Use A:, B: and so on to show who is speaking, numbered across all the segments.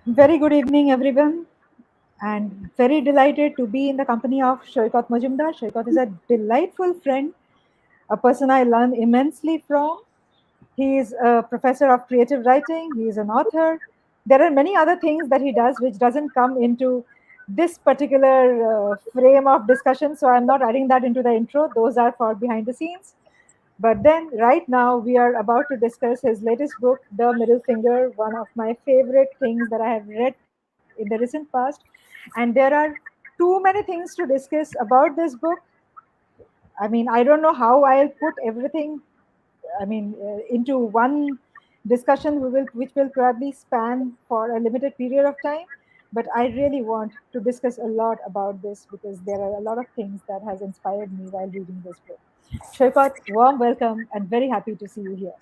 A: Very good evening, everyone, and very delighted to be in the company of Saikat Majumdar. Saikat is a delightful friend, a person I learn immensely from. He is a professor of creative writing, he is an author. There are many other things that he does which doesn't come into this particular frame of discussion, so I'm not adding that into the intro. Those are for behind the scenes. But then, right now, we are about to discuss his latest book, The Middle Finger, one of my favorite things that I have read in the recent past. And there are too many things to discuss about this book. I mean, I don't know how I'll put everything, into one discussion which will probably span for a limited period of time. But I really want to discuss a lot about this because there are a lot of things that has inspired me while reading this book. Shoykot, warm welcome and very happy to see you here.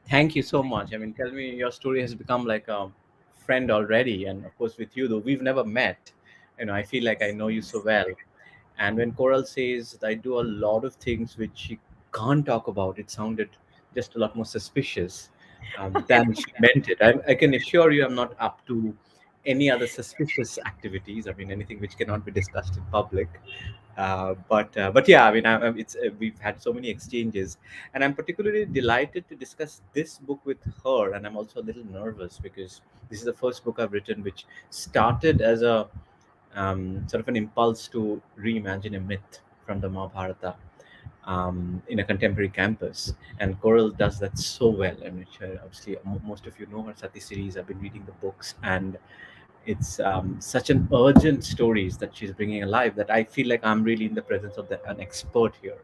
B: Thank you so much. I mean, tell me, your story has become like a friend already, and of course, with you, though we've never met, I feel like I know you so well. And when Coral says that I do a lot of things which she can't talk about, it sounded just a lot more suspicious than she meant it. I can assure you, I'm not up to any other suspicious activities. I mean, anything which cannot be discussed in public. But yeah, I mean, it's we've had so many exchanges, and I'm particularly delighted to discuss this book with her. And I'm also a little nervous because this is the first book I've written which started as a sort of an impulse to reimagine a myth from the Mahabharata in a contemporary campus. And Coral does that so well. I mean, obviously, most of you know her Sati series. I've been reading the books, and it's such an urgent stories that she's bringing alive that I feel like I'm really in the presence of an expert here.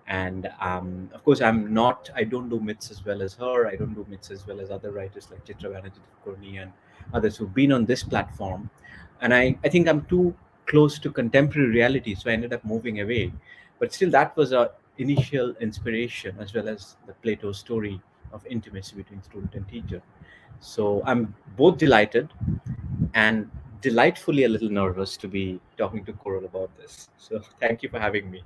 B: And of course, I don't do myths as well as her. I don't do myths as well as other writers like Chitra Banerjee Kurni and others who've been on this platform. And I think I'm too close to contemporary reality, so I ended up moving away. But still, that was a initial inspiration as well as the Plato story of intimacy between student and teacher. So I'm both delighted and delightfully a little nervous to be talking to Coral about this. So thank you for having me.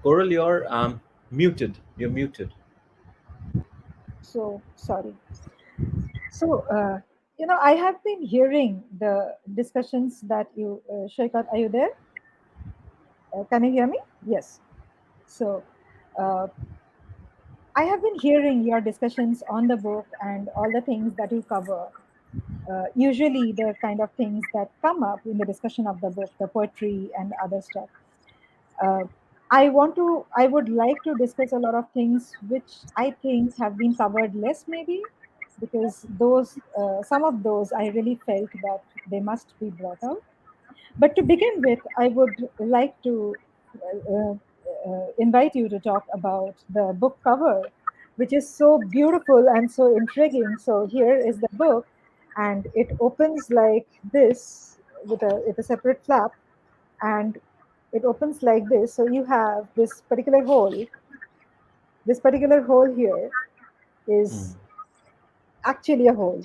B: Coral, you're muted. You're muted.
A: So sorry. So, I have been hearing the discussions that Shoikat, are you there? Can you hear me? Yes. So, uh, I have been hearing your discussions on the book and all the things that you cover. Usually, the kind of things that come up in the discussion of the book, the poetry and other stuff. Uh, I would like to discuss a lot of things which I think have been covered less, maybe, because some of those I really felt that they must be brought out. But to begin with, I would like to invite you to talk about the book cover, which is so beautiful and so intriguing. So here is the book, and it opens like this with a separate flap, and it opens like this. So you have this particular hole. This particular hole here is actually a hole,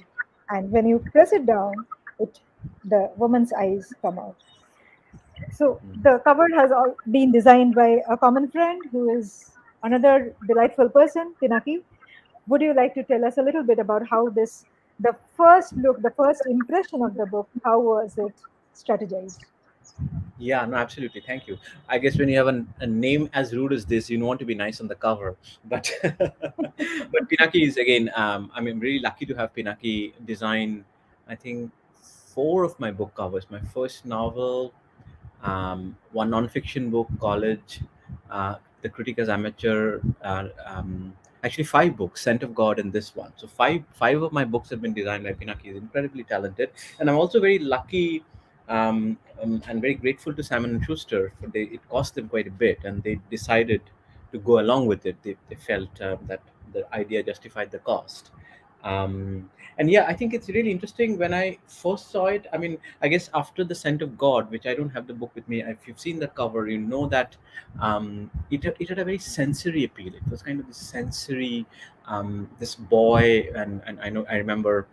A: and when you press it down, it the woman's eyes come out. So the cover has all been designed by a common friend who is another delightful person, Pinaki. Would you like to tell us a little bit about how the first look, the first impression of the book, how was it strategized?
B: Yeah, no, absolutely. Thank you. I guess when you have a name as rude as this, you want to be nice on the cover. But but Pinaki is again. I mean, really lucky to have Pinaki design. I think four of my book covers. My first novel, one nonfiction book, college, the Critica's Amateur. Actually, five books, Scent of God, and this one. So five of my books have been designed by Pinaki. He's incredibly talented, and I'm also very lucky and very grateful to Simon and Schuster. It cost them quite a bit, and they decided to go along with it. They felt that the idea justified the cost. And yeah, I think it's really interesting. When I first saw it, I mean, I guess after The Scent of God, which I don't have the book with me, if you've seen the cover, you know that it had a very sensory appeal. It was kind of this sensory, this boy, and I remember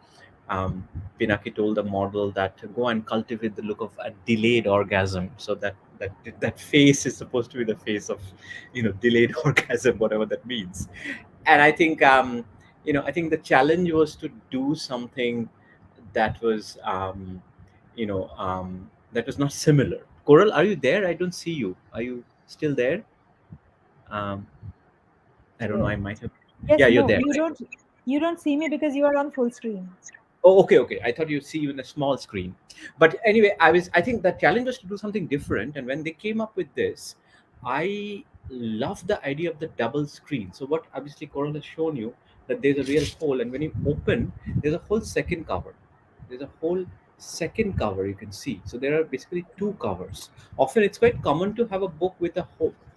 B: Pinaki told the model that go and cultivate the look of a delayed orgasm. So that face is supposed to be the face of delayed orgasm, whatever that means. And I think I think the challenge was to do something that was that was not similar. Coral, are you there? I don't see you. Are you still there? um, I don't know,
A: Yeah.
B: I might have. Yeah,
A: Yes,
B: you're
A: no,
B: there.
A: you don't see me because you are on full screen.
B: Oh, okay, okay. I thought you'd see you in a small screen. But anyway, I think the challenge was to do something different. And when they came up with this, I love the idea of the double screen. So what obviously Coral has shown you, that there's a real hole, and when you open, there's a whole second cover. There's a whole second cover you can see. So there are basically two covers. Often it's quite common to have a book with a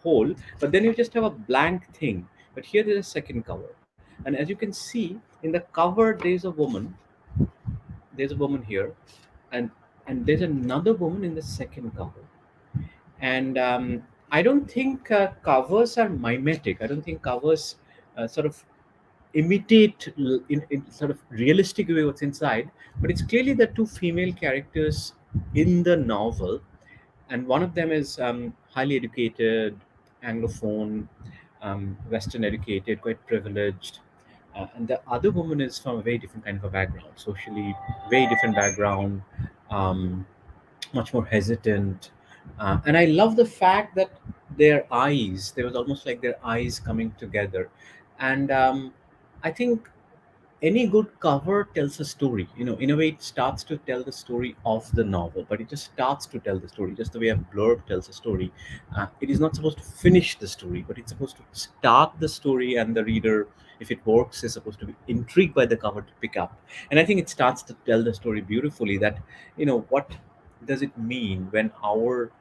B: hole, but then you just have a blank thing. But here there's a second cover. And as you can see in the cover, there's a woman here, and there's another woman in the second cover. And I don't think covers are mimetic. I don't think covers sort of imitate in sort of realistic way what's inside, but it's clearly the two female characters in the novel. And one of them is highly educated, anglophone, western educated, quite privileged, and the other woman is from a very different kind of a background, socially very different background, um, much more hesitant. And I love the fact that their eyes, there was almost like their eyes coming together. And I think any good cover tells a story. In a way, it starts to tell the story of the novel, but it just starts to tell the story, just the way a blurb tells a story. It is not supposed to finish the story, but it's supposed to start the story, and the reader, if it works, is supposed to be intrigued by the cover to pick up. And I think it starts to tell the story beautifully, that what does it mean when our,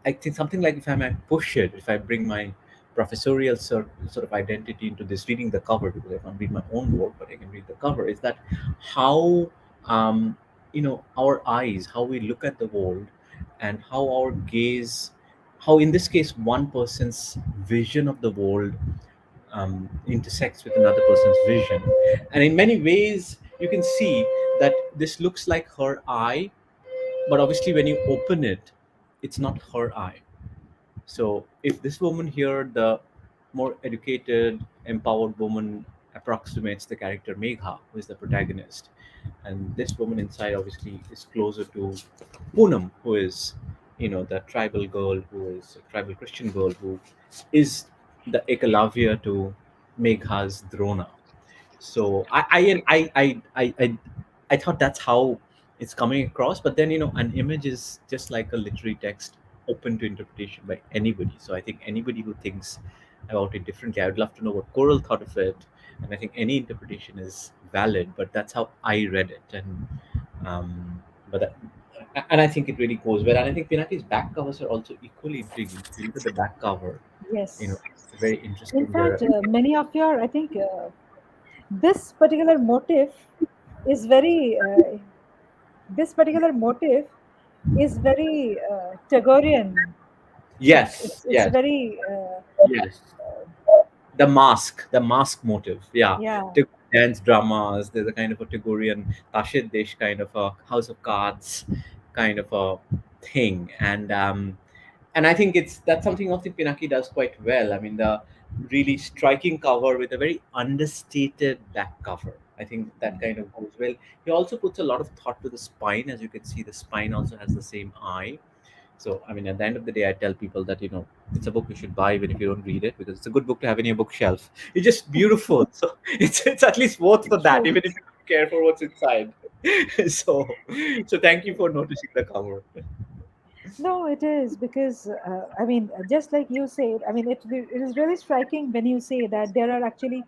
B: I think something like, if I might push it, if I bring my professorial sort of identity into this, reading the cover, because I can't read my own work, but I can read the cover, is that how, our eyes, how we look at the world, and how our gaze, how in this case one person's vision of the world intersects with another person's vision. And in many ways, you can see that this looks like her eye, but obviously when you open it, it's not her eye. So if this woman here, the more educated, empowered woman, approximates the character Megha, who is the protagonist, and this woman inside obviously is closer to Poonam, who is, the tribal girl, who is a tribal Christian girl, who is the Ekalavya to Megha's Drona. So I thought that's how it's coming across. But then, an image is just like a literary text, open to interpretation by anybody. So I think anybody who thinks about it differently, I would love to know what Coral thought of it. And I think any interpretation is valid, but that's how I read it. And but that, and I think it really goes well. And I think Pinaki's back covers are also equally intriguing. If you look at the back cover,
A: Yes.
B: it's very
A: In
B: interesting. There
A: fact,
B: are,
A: many of your, I think, this particular motif is very, this particular motif is very Tagorean.
B: yes,
A: It's
B: yes,
A: very,
B: yes. The mask motive, yeah.
A: yeah.
B: Dance dramas, there's a kind of a Tagorian Tashid Desh kind of a house of cards kind of a thing. And I think that's something else that Pinaki does quite well. I mean, the really striking cover with a very understated back cover, I think that kind of goes well. He also puts a lot of thought to the spine. As you can see, the spine also has the same eye. So, I mean, at the end of the day, I tell people that, it's a book you should buy even if you don't read it, because it's a good book to have in your bookshelf. It's just beautiful. So it's at least worth for that,
A: True.
B: even if you don't care for what's inside. So thank you for noticing the cover.
A: No, it is because I mean, just like you said, I mean, it is really striking when you say that there are actually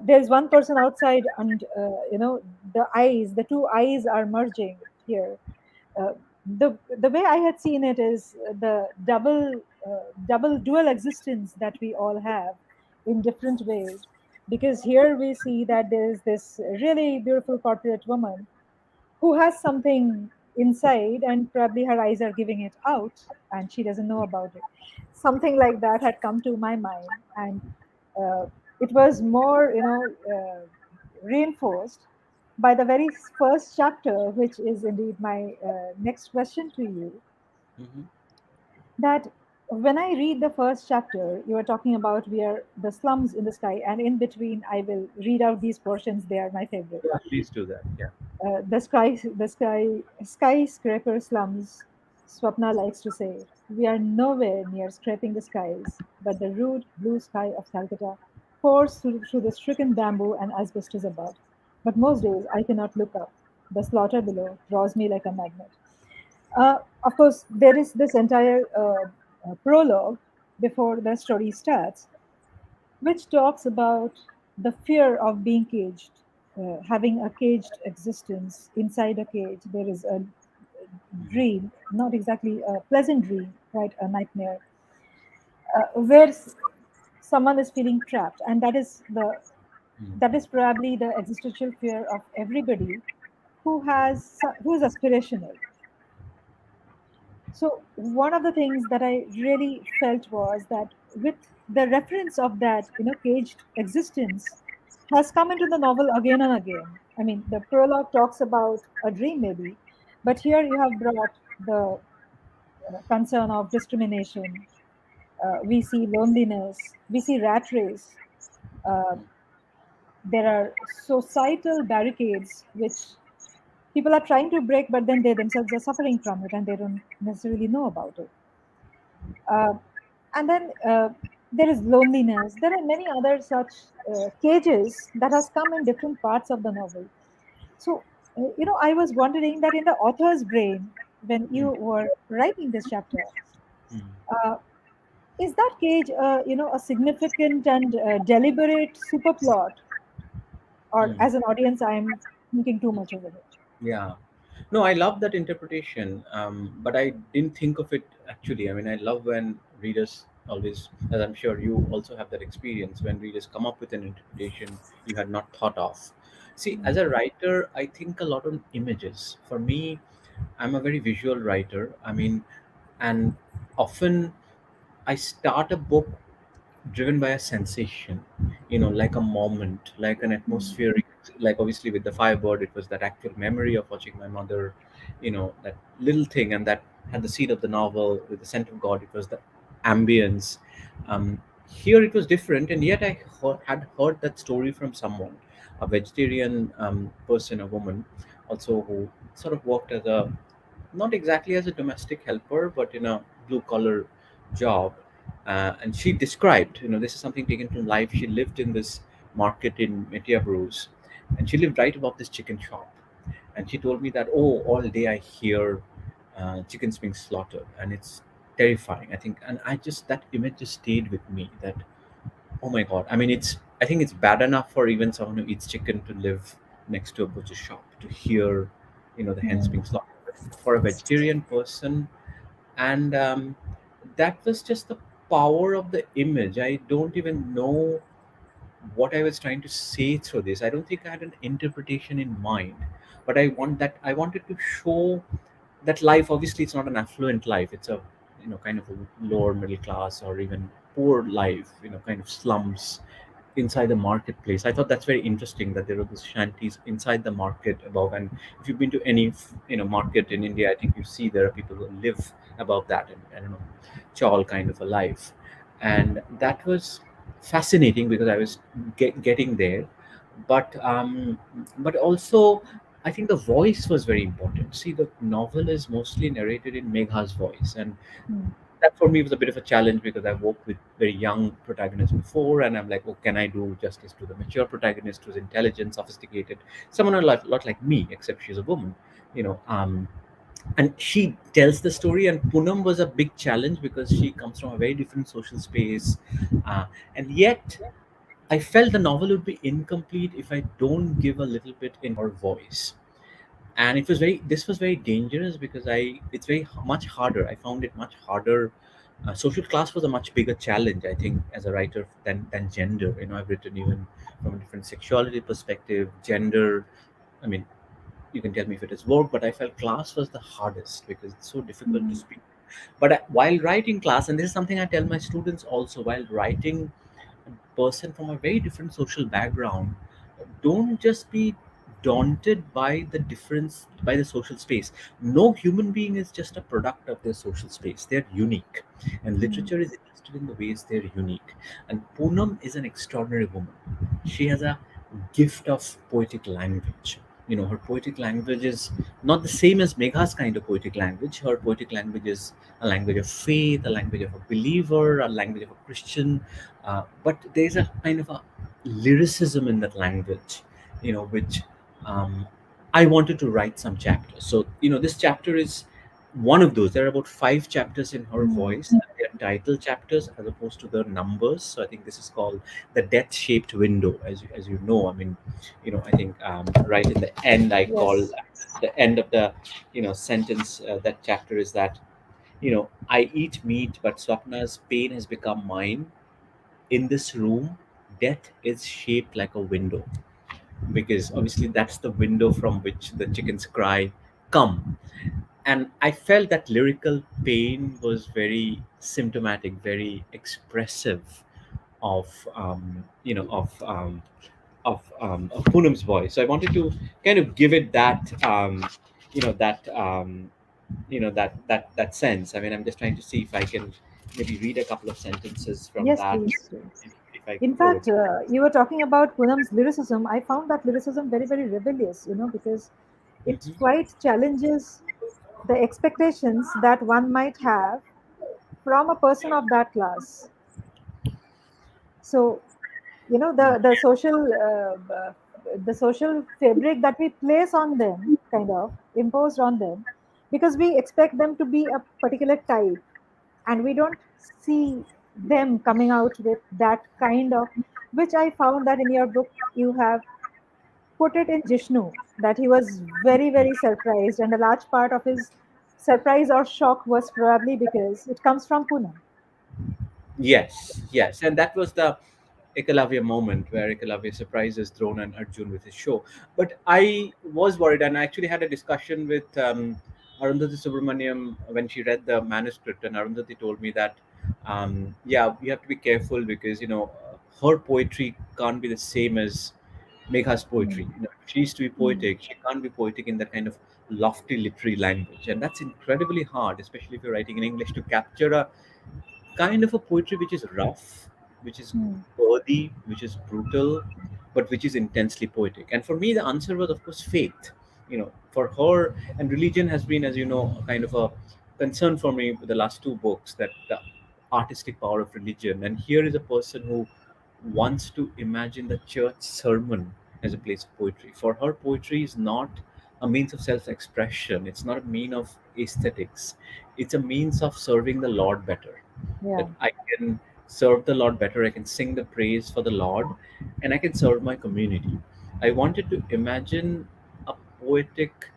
A: there's one person outside, and the two eyes are merging here. Uh, the way I had seen it is the double dual existence that we all have in different ways. Because here we see that there is this really beautiful corporate woman who has something inside, and probably her eyes are giving it out and she doesn't know about it. Something like that had come to my mind, and uh, it was more, reinforced by the very first chapter, which is indeed my next question to you.
B: Hmm.
A: That when I read the first chapter, you are talking about where the slums in the sky, and in between I will read out these portions. They are my favorite.
B: Yeah, please do that. Yeah.
A: The skyscraper slums, Swapna likes to say, we are nowhere near scraping the skies, but the rude blue sky of Calcutta pours through the stricken bamboo and asbestos above. But most days I cannot look up. The slaughter below draws me like a magnet. Of course, there is this entire prologue before the story starts, which talks about the fear of being caged, having a caged existence inside a cage. There is a dream, not exactly a pleasant dream, quite a nightmare, where someone is feeling trapped, and that is probably the existential fear of everybody who is aspirational. So one of the things that I really felt was that with the reference of that, caged existence has come into the novel again and again. I mean, the prologue talks about a dream maybe, but here you have brought the concern of discrimination. We see loneliness, we see rat race. Uh, there are societal barricades which people are trying to break, but then they themselves are suffering from it and they don't necessarily know about it. Uh, and then there is loneliness. There are many other such cages that has come in different parts of the novel. So, I was wondering that in the author's brain, when you were writing this chapter, uh, is that cage, a significant and deliberate superplot, or
B: Mm.
A: as an audience, I'm thinking too much over it?
B: Yeah. No, I love that interpretation, but I didn't think of it actually. I mean, I love when readers always, as I'm sure you also have that experience, when readers come up with an interpretation you had not thought of. See, as a writer, I think a lot on images. For me, I'm a very visual writer. I mean, and often I start a book driven by a sensation, like a moment, like an
A: Mm,
B: atmospheric, like obviously with the Firebird, it was that actual memory of watching my mother, that little thing, and that had the seed of the novel. With the scent of God, it was the ambience. Here it was different, and yet I had heard that story from someone, a vegetarian person, a woman, also, who sort of worked as a, not exactly as a domestic helper, but in a blue collar job. And she described, this is something taken from life. She lived in this market in Metia Bruce, and she lived right above this chicken shop. And she told me that, oh, all day I hear chickens being slaughtered, and it's terrifying. I think, and I just, that image just stayed with me. That, oh my God. I mean, I think it's bad enough for even someone who eats chicken to live next to a butcher shop to hear, the hens
A: mm,
B: being slaughtered. But for a vegetarian person, and that was just the power of the image. I don't even know what I was trying to say through this. I don't think I had an interpretation in mind, but I wanted to show that life, obviously it's not an affluent life. It's a, kind of a lower middle class or even poor life, kind of slums inside the marketplace. I thought that's very interesting that there are these shanties inside the market above. And if you've been to any, market in India, I think you see there are people who live above that, and I don't know, chawl kind of a life. And that was fascinating because I was getting there. But also, I think the voice was very important. See, the novel is mostly narrated in Megha's voice, and
A: mm,
B: that for me was a bit of a challenge because I've worked with very young protagonists before, and I'm like, oh, can I do justice to the mature protagonist who's intelligent, sophisticated, someone a lot like me, except she's a woman, you know. And she tells the story, and Poonam was a big challenge because she comes from a very different social space, and yet I felt the novel would be incomplete if I don't give a little bit in her voice. And this was very dangerous because it's very much harder. I found it much harder. Social class was a much bigger challenge, I think, as a writer, than gender. I've written even from a different sexuality perspective, gender. I mean, you can tell me if it is work, but I felt class was the hardest because it's so difficult to
A: mm,
B: speak. But while writing class, and this is something I tell my students also, while writing a person from a very different social background, don't just be daunted by the difference, by the social space. No human being is just a product of their social space. They're unique, and
A: Mm.
B: literature is interested in the ways they're unique. And Poonam is an extraordinary woman. She has a gift of poetic language. Her poetic language is not the same as Megha's kind of poetic language. Her poetic language is a language of faith, a language of a believer, a language of a Christian. But there's a kind of a lyricism in that language, which um, I wanted to write some chapters. So, this chapter is one of those. There are about 5 chapters in her
A: Mm.
B: voice. And they are title chapters as opposed to the numbers. So I think this is called the death-shaped window, as you know. I mean, I think right in the end, I call
A: Yes.
B: the end of the sentence, that chapter is that, I eat meat, but Swapna's pain has become mine. In this room, death is shaped like a window, because obviously that's the window from which the chickens cry, come. And I felt that lyrical pain was very symptomatic, very expressive of of Poonam's voice. So I wanted to kind of give it that you know that that sense. I mean, I'm just trying to see if I can maybe read a couple of sentences from
A: Yes,
B: that,
A: please do.
B: if I
A: In
B: could.
A: fact, you were talking about Poonam's lyricism. I found that lyricism very, very rebellious, because it
B: Mhm.
A: quite challenges the expectations that one might have from a person of that class. So, the social fabric that we place on them, kind of imposed on them, because we expect them to be a particular type, and we don't see them coming out with that kind of, which I found that in your book you have put it in Jishnu, that he was very, very surprised, and a large part of his surprise or shock was probably because it comes from Pune.
B: Yes, yes, and that was the Ekalavya moment where Ekalavya surprises Drona and Arjun with his show. But I was worried, and I actually had a discussion with Arundhati Subramaniam when she read the manuscript, and Arundhati told me that, yeah, you have to be careful because her poetry can't be the same as Megha's
A: Hmm.
B: poetry. She used to be
A: Hmm.
B: poetic. She can't be poetic in that kind of lofty literary language, and that's incredibly hard, especially if you're writing in English, to capture a kind of a poetry which is rough, which is
A: Hmm.
B: wordy, which is brutal, but which is intensely poetic. And for me, the answer was, of course, faith. For her, and religion has been, as you know, a kind of a concern for me with the last 2 books, that the artistic power of religion. And here is a person who wants to imagine the church sermon as a place of poetry. For her, poetry is not a means of self expression, it's not a mean of aesthetics, it's a means of serving the Lord better.
A: Yeah.
B: That I can serve the Lord better, I can sing the praise for the Lord, and I can serve my community. I wanted to imagine a poetic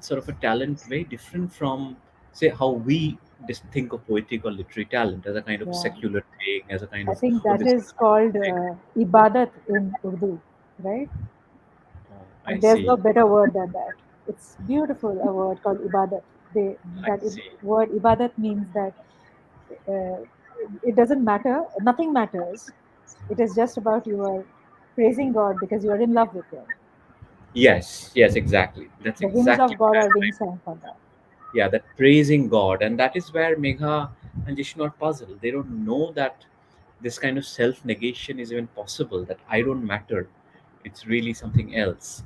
B: sort of a talent very different from, say, how we just think of poetic or literary talent as a kind of
A: Yeah.
B: secular thing, as a kind
A: I
B: of,
A: think
B: oh,
A: that
B: this is
A: is called ibadat in Urdu, right?
B: oh, I
A: And there's no
B: see,
A: better word than that. It's beautiful, a word called ibadat.
B: I see.
A: Word ibadat means that it doesn't matter, nothing matters. It is just about you are praising God because you are in love with Him.
B: Yes, yes, exactly. That's
A: The hymns
B: exactly
A: of God
B: what
A: are
B: I
A: being sung for that.
B: yeah, that praising God. And that is where Megha and Jishnu are puzzled. They don't know that this kind of self negation is even possible, that I don't matter, it's really something else.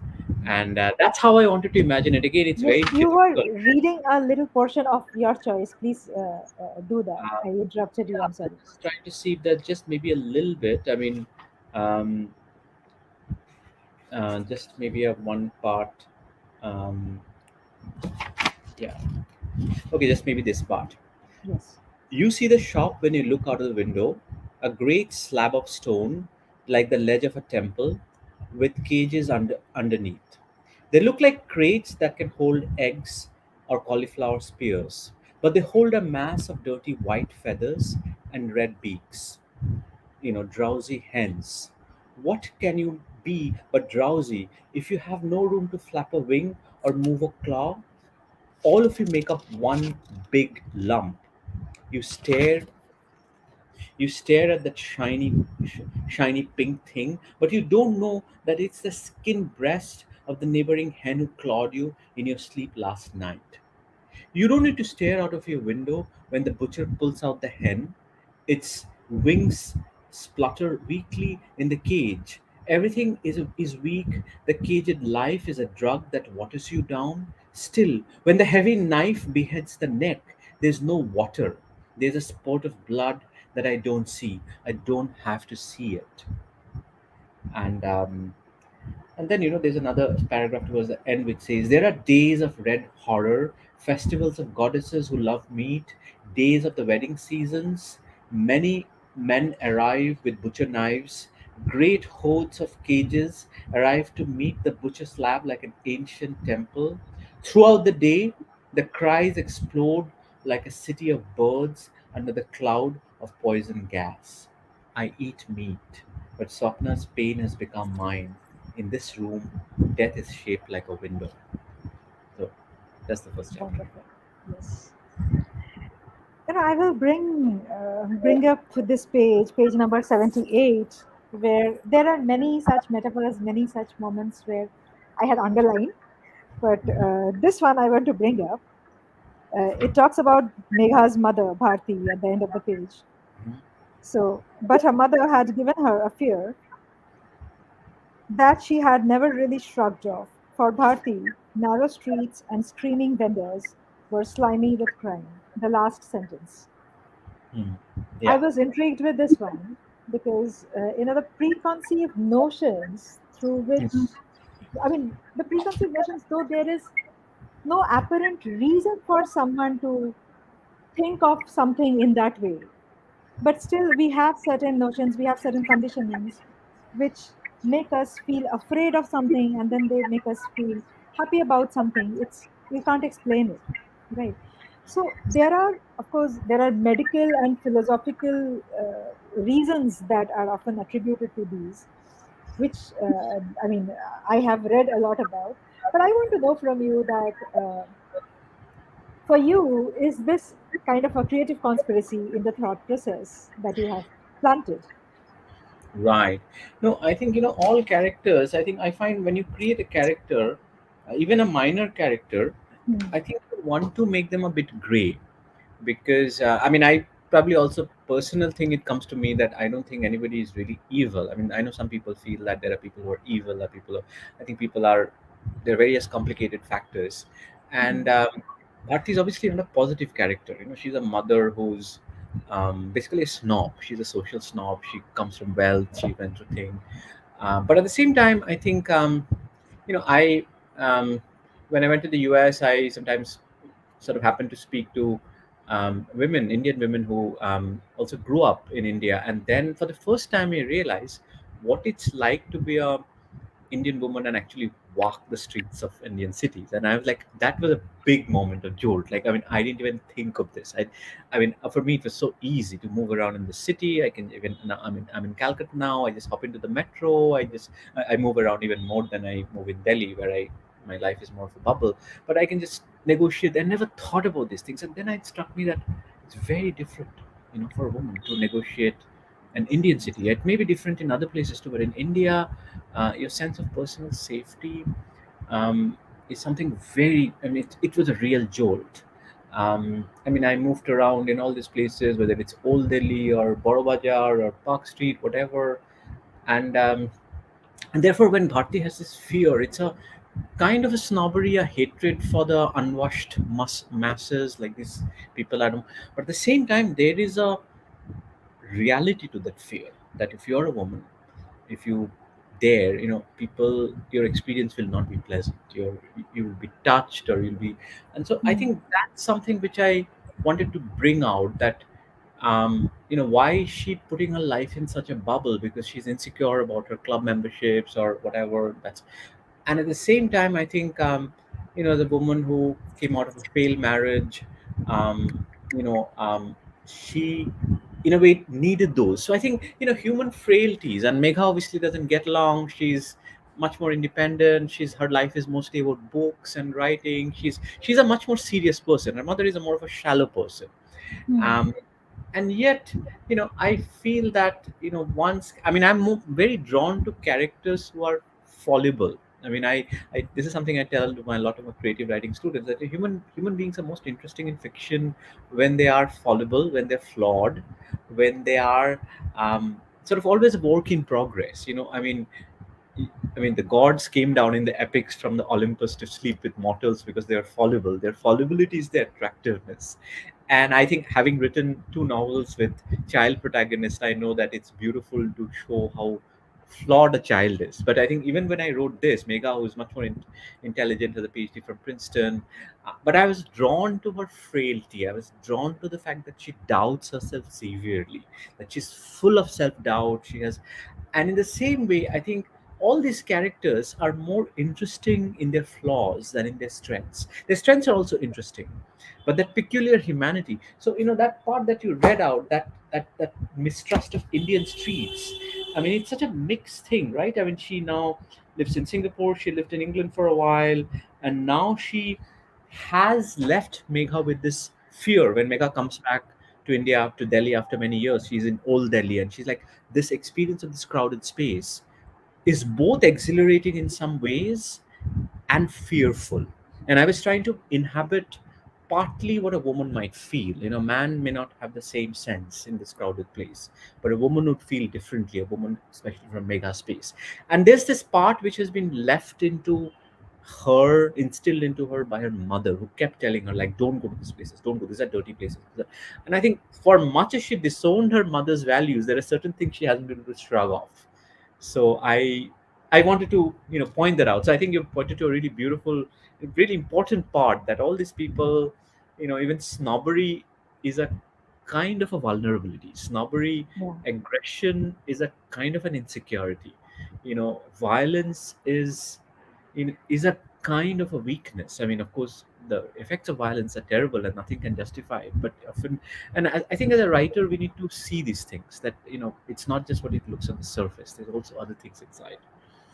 B: And that's how I wanted to imagine it. Again, it's very
A: Yes, you were
B: difficult.
A: reading a little portion of your choice. Please do that.
B: uh,
A: I interrupted you.
B: yeah,
A: I'm sorry.
B: just trying to see if there's just maybe a little bit, I mean, um, just maybe a one part, um, yeah, okay, just maybe this part.
A: Yes.
B: You see the shop when you look out of the window, a great slab of stone, like the ledge of a temple, with cages underneath. They look like crates that can hold eggs or cauliflower spears, but they hold a mass of dirty white feathers and red beaks. Drowsy hens. What can you be but drowsy if you have no room to flap a wing or move a claw? All of you make up one big lump. You stare You stare at that shiny pink thing, but you don't know that it's the skin breast of the neighboring hen who clawed you in your sleep last night. You don't need to stare out of your window when the butcher pulls out the hen. Its wings splutter weakly in the cage. Everything is weak. The caged life is a drug that waters you down. Still, when the heavy knife beheads the neck, there's no water. There's a spot of blood that I don't see. I don't have to see it. And then, there's another paragraph towards the end which says, there are days of red horror, festivals of goddesses who love meat, days of the wedding seasons. Many men arrive with butcher knives. Great hordes of cages arrive to meet the butcher slab like an ancient temple. Throughout the day, the cries explode like a city of birds under the cloud of poison gas. I eat meat, but Swapna's pain has become mine. In this room, death is shaped like a window. So that's the first chapter.
A: Wonderful. Yes. I will bring up this page number 78, where there are many such metaphors, many such moments where I had underlined, but this one I want to bring up. It talks about Megha's mother, Bharti, at the end of the page.
B: Mhm.
A: So, but her mother had given her a fear that she had never really shrugged off. For Bharti, narrow streets and screaming vendors were slimy with crime. The last sentence.
B: Hmm.
A: I
B: Yeah.
A: was intrigued with this one because, the preconceived notions through
B: Mhm.
A: which, the preconceived notions, though there is no apparent reason for someone to think of something in that way, but still we have certain notions, we have certain conditionings which make us feel afraid of something, and then they make us feel happy about something. It's, we can't explain it, right? So there are, of course, there are medical and philosophical reasons that are often attributed to these, which I have read a lot about. But I want to know from you that, for you, is this kind of a creative conspiracy in the thought process that you have planted?
B: Right. No, I think, all characters, I think I find when you create a character, even a minor character,
A: Hmm.
B: I think you want to make them a bit gray, because I probably also personal thing, it comes to me that I don't think anybody is really evil. I mean, I know some people feel that there are people who are evil, there are people who, I think people are, there are various complicated factors. And
A: Hmm.
B: Bharti is obviously not a positive character. She's a mother who's basically a snob. She's a social snob. She comes from wealth, she went through thing. But at the same time, I think, I um, when I went to the US, I sometimes sort of happened to speak to women, Indian women who also grew up in India, and then for the first time, I realized what it's like to be a Indian woman and actually walk the streets of Indian cities. And I was like, that was a big moment of jolt. Like, I mean, I didn't even think of this. For me, it was so easy to move around in the city. I can even now. I'm in Calcutta now. I just hop into the metro. I move around even more than I move in Delhi, where my life is more of a bubble. But I can just negotiate. I never thought about these things, and then it struck me that it's very different, for a woman to negotiate an Indian city. It may be different in other places too, but in India, your sense of personal safety is something very. I mean, it was a real jolt. I moved around in all these places, whether it's Old Delhi or Boro Bazaar or Park Street, whatever, and therefore, when Bharti has this fear, it's a kind of a snobbery, a hatred for the unwashed masses, like these people. I don't. But at the same time, there is a reality to that fear, that if you're a woman, if you dare, people, your experience will not be pleasant. You will be touched, or you'll be. And so I
A: Hmm.
B: think that's something which I wanted to bring out, that why is she putting her life in such a bubble because she's insecure about her club memberships or whatever. That's And at the same time, I think, the woman who came out of a failed marriage, you know she in a way needed those. So I think, human frailties, and Megha obviously doesn't get along. She's much more independent. Her life is mostly about books and writing. She's a much more serious person. Her mother is a more of a shallow person.
A: Hmm.
B: um, And yet, I feel that, once, I mean, very drawn to characters who are fallible. I mean, this is something I tell to my a lot of my creative writing students, that human beings are most interesting in fiction when they are fallible, when they're flawed, when they are sort of always a work in progress. The gods came down in the epics from the Olympus to sleep with mortals because they are fallible. Their fallibility is their attractiveness. And I think, having written two novels with child protagonists, I know that it's beautiful to show how flawed a child is. But I think even when I wrote this, Megha, who is much more intelligent, has a PhD from Princeton, but I was drawn to her frailty. I was drawn to the fact that she doubts herself severely, that she's full of self doubt. And in the same way, I think all these characters are more interesting in their flaws than in their strengths. Their strengths are also interesting, but that peculiar humanity. So, that part that you read out, that mistrust of Indian streets, I mean, it's such a mixed thing, right? I mean, she now lives in Singapore, she lived in England for a while, and now she has left Megha with this fear. When Megha comes back to India, to Delhi, after many years, she's in old Delhi, and she's like, this experience of this crowded space is both exhilarating in some ways and fearful. And I was trying to inhabit partly what a woman might feel. Man may not have the same sense in this crowded place, but a woman would feel differently, a woman, especially from mega space. And there's this part which has been left into her, instilled into her by her mother, who kept telling her, like, don't go to these places, don't go, these are dirty places. And I think, for much as she disowned her mother's values, there are certain things she hasn't been able to shrug off. So I wanted to, point that out. So I think you pointed to a really beautiful, really important part, that all these people, even snobbery is a kind of a vulnerability. Snobbery,
A: Yeah.
B: aggression is a kind of an insecurity. Violence is a kind of a weakness. I mean, of course, the effects of violence are terrible and nothing can justify it. But often, and I think, as a writer, we need to see these things, that, it's not just what it looks on the surface. There's also other things inside.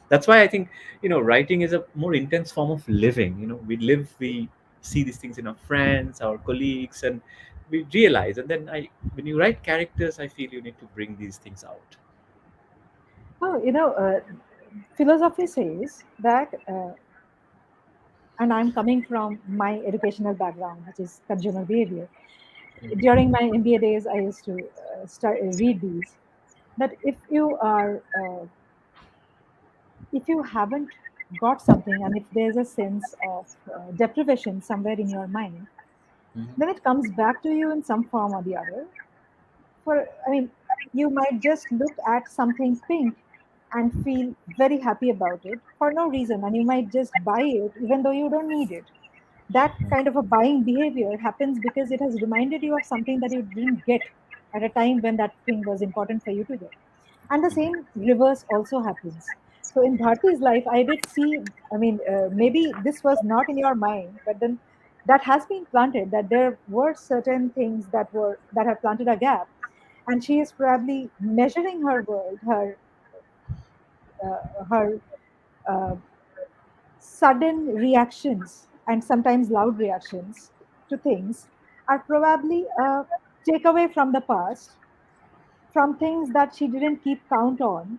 B: That's why I think, writing is a more intense form of living. We live, we see these things in our friends, our colleagues, and we realize. And then, when you write characters, I feel you need to bring these things out.
A: Oh, philosophy says that, and I'm coming from my educational background, which is consumer behavior. During my MBA days, I used to read these, that if you haven't got something, and if there's a sense of deprivation somewhere in your mind,
B: Mhm.
A: then it comes back to you in some form or the other. I mean, you might just look at something pink and feel very happy about it for no reason, and you might just buy it even though you don't need it. That kind of a buying behavior happens because it has reminded you of something that you didn't get at a time when that thing was important for you to get. And the same reverse also happens. So in Bharti's life, I did see, I mean, maybe this was not in your mind, but then that has been planted, that there were certain things that have planted a gap, and she is probably measuring her world, her uh, sudden reactions and sometimes loud reactions to things are probably a takeaway from the past, from things that she didn't keep count on,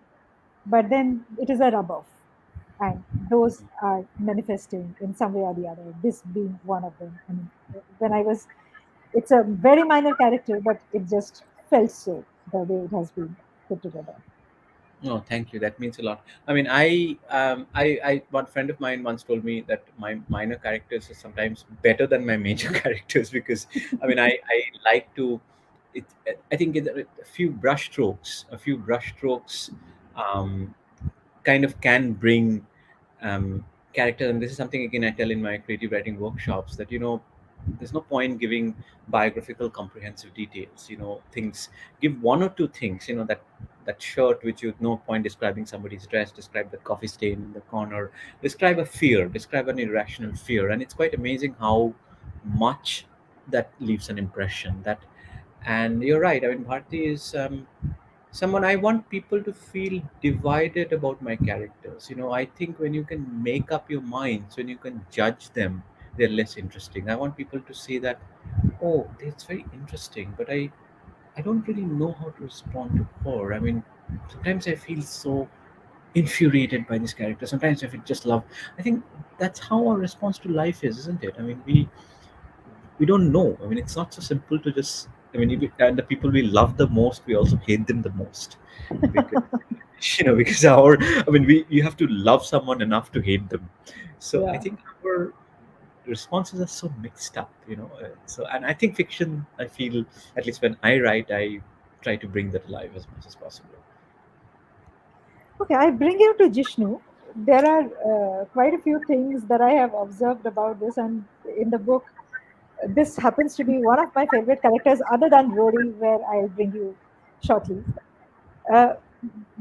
A: but then it is a rub off. And those are manifesting in some way or the other, this being one of them. I mean, when I was, it's a very minor character, but it just felt so the way it has been put together.
B: No, thank you. That means a lot. I mean, one friend of mine once told me that my minor characters are sometimes better than my major characters, because, I mean, I like to. It, I think a few brush strokes, um, kind of can bring um, character. And this is something, again, I tell in my creative writing workshops, that, there's no point giving biographical comprehensive details. Things, give one or two things. That shirt which you, no point describing somebody's dress, describe the coffee stain in the corner, describe a fear, describe an irrational fear. And it's quite amazing how much that leaves an impression. That And you're right, I mean, Bharti is someone I want people to feel divided about my characters. I think when you can make up your minds, when you can judge them, they're less interesting. I want people to say that, oh, it's very interesting, but I don't really know how to respond to her. I mean, sometimes I feel so infuriated by this character. Sometimes I feel just love. I think that's how our response to life is, isn't it? I mean, we don't know. I mean, it's not so simple to just. I mean, and the people we love the most, we also hate them the most, because because our. I mean, we you have to love someone enough to hate them. So I
A: Yeah.
B: think our responses are so mixed up. So and I think fiction. I feel at least when I write, I try to bring that alive as much as possible.
A: Okay, I bring you to Jishnu. There are quite a few things that I have observed about this, and in the book, this happens to be one of my favorite characters, other than Rodi, where I'll bring you shortly. Uh,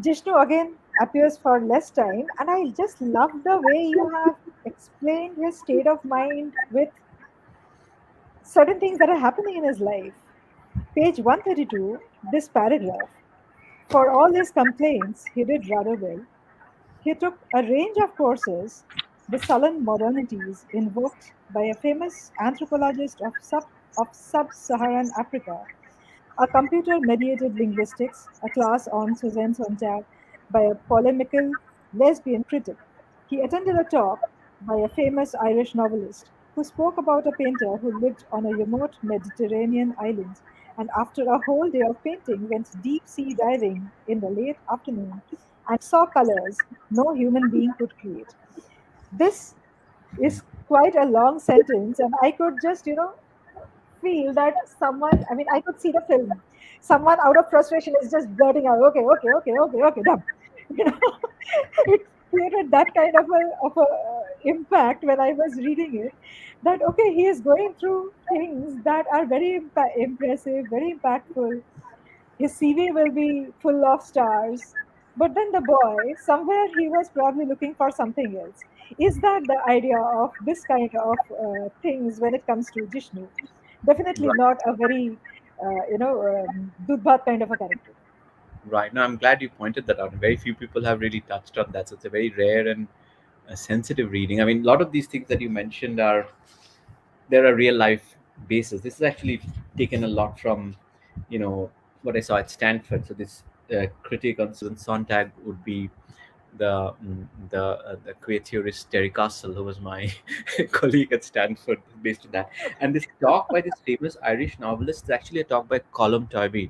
A: Jishnu again appears for less time, and I just love the way you have explained his state of mind with certain things that are happening in his life. Page 132, this paragraph. For all his complaints, he did rather well. He took a range of courses, the sullen modernities invoked by a famous anthropologist of sub-Saharan Africa, a computer-mediated linguistics, a class on Suzanne Sontag by a polemical lesbian critic. He attended a talk by a famous Irish novelist who spoke about a painter who lived on a remote Mediterranean island and after a whole day of painting went deep sea diving in the late afternoon and saw colors no human being could create. This is quite a long sentence, and I could just, feel that someone, I mean, I could see the film. Someone out of frustration is just blurting out, okay, okay, okay, okay, okay, done. You know, it created that kind of a impact when I was reading it. That okay, he is going through things that are very impressive, very impactful. His CV will be full of stars. But then the boy, somewhere he was probably looking for something else. Is that the idea of this kind of things when it comes to Jishnu? Definitely
B: Right.
A: not a very, Dudbhat kind of a character.
B: Right. Now, I'm glad you pointed that out. Very few people have really touched on that. So it's a very rare and sensitive reading. I mean, a lot of these things that you mentioned are there are real life basis. This is actually taken a lot from, what I saw at Stanford. So this critic on Susan Sontag would be the queer theorist Terry Castle, who was my colleague at Stanford, based on that. And this talk by this famous Irish novelist is actually a talk by Colum Toybin,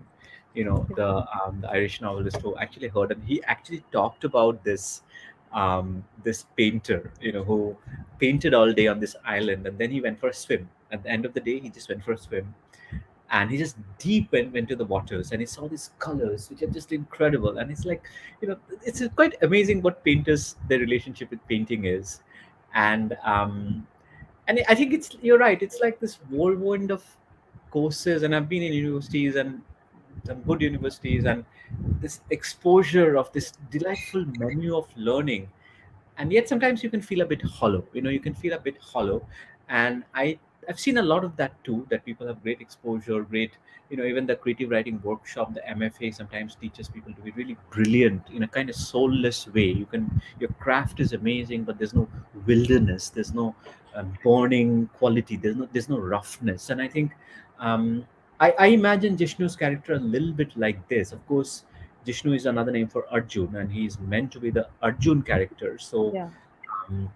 A: Okay.
B: the Irish novelist who actually heard, and he actually talked about this painter, who painted all day on this island, and then he went for a swim. At the end of the day, he just went for a swim, and he just deep went to the waters, and he saw these colors which are just incredible. And it's like, it's quite amazing what painters, their relationship with painting is. And I think you're right, it's like this whirlwind of courses, and I've been in universities, and some good universities, and this exposure of this delightful menu of learning, and yet sometimes you can feel a bit hollow, you can feel a bit hollow. And I've seen a lot of that too, that people have great exposure, great, even the creative writing workshop, the MFA sometimes teaches people to be really brilliant in a kind of soulless way. Your craft is amazing, but there's no wilderness, there's no burning quality, there's no roughness. And I think I imagine Jishnu's character a little bit like this. Of course, Jishnu is another name for Arjun, and he's meant to be the Arjun character. So,
A: Yeah.
B: um,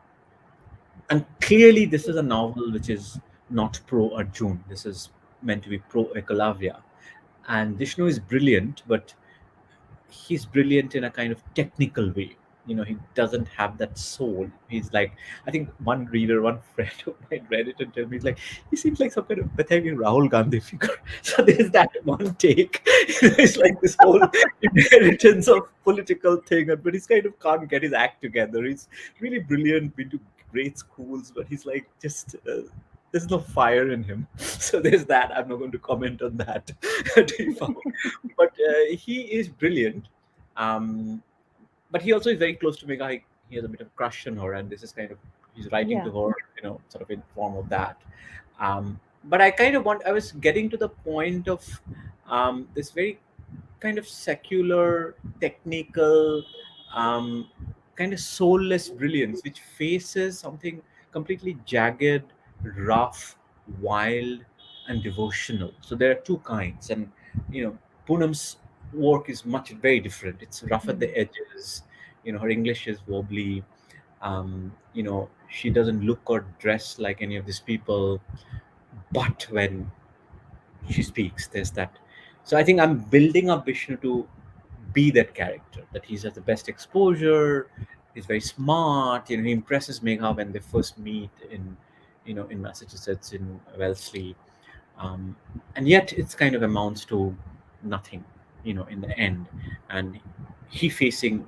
B: and clearly, this is a novel which is not pro Arjun. This is meant to be pro Ekalavya. And Vishnu is brilliant, but he's brilliant in a kind of technical way. He doesn't have that soul. He's like, I think one reader, one friend of mine read it and told me, he's like, he seems like some kind of pathetic Rahul Gandhi figure. So there's that one take. It's like this whole inheritance of political thing, but he's kind of can't get his act together. He's really brilliant, been to great schools, but he's like just. There's no fire in him. So there's that. I'm not going to comment on that. But he is brilliant. Um, but he also is very close to Megha. He has a bit of crush on her, and this is kind of he's writing to
A: Yeah.
B: her, sort of in form of that. But I kind of I was getting to the point of this very kind of secular, technical, um, kind of soulless brilliance, which faces something completely jagged, rough, wild, and devotional. So there are two kinds, and Poonam's work is much very different. It's rough at
A: Hmm.
B: the edges. Her English is wobbly. She doesn't look or dress like any of these people. But when she speaks, there's that. So I think I'm building up Vishnu to be that character, that he's at the best exposure, he's very smart, he impresses Megha when they first meet in Massachusetts, in Wellesley. um, and yet it's kind of amounts to nothing, in the end. And he facing,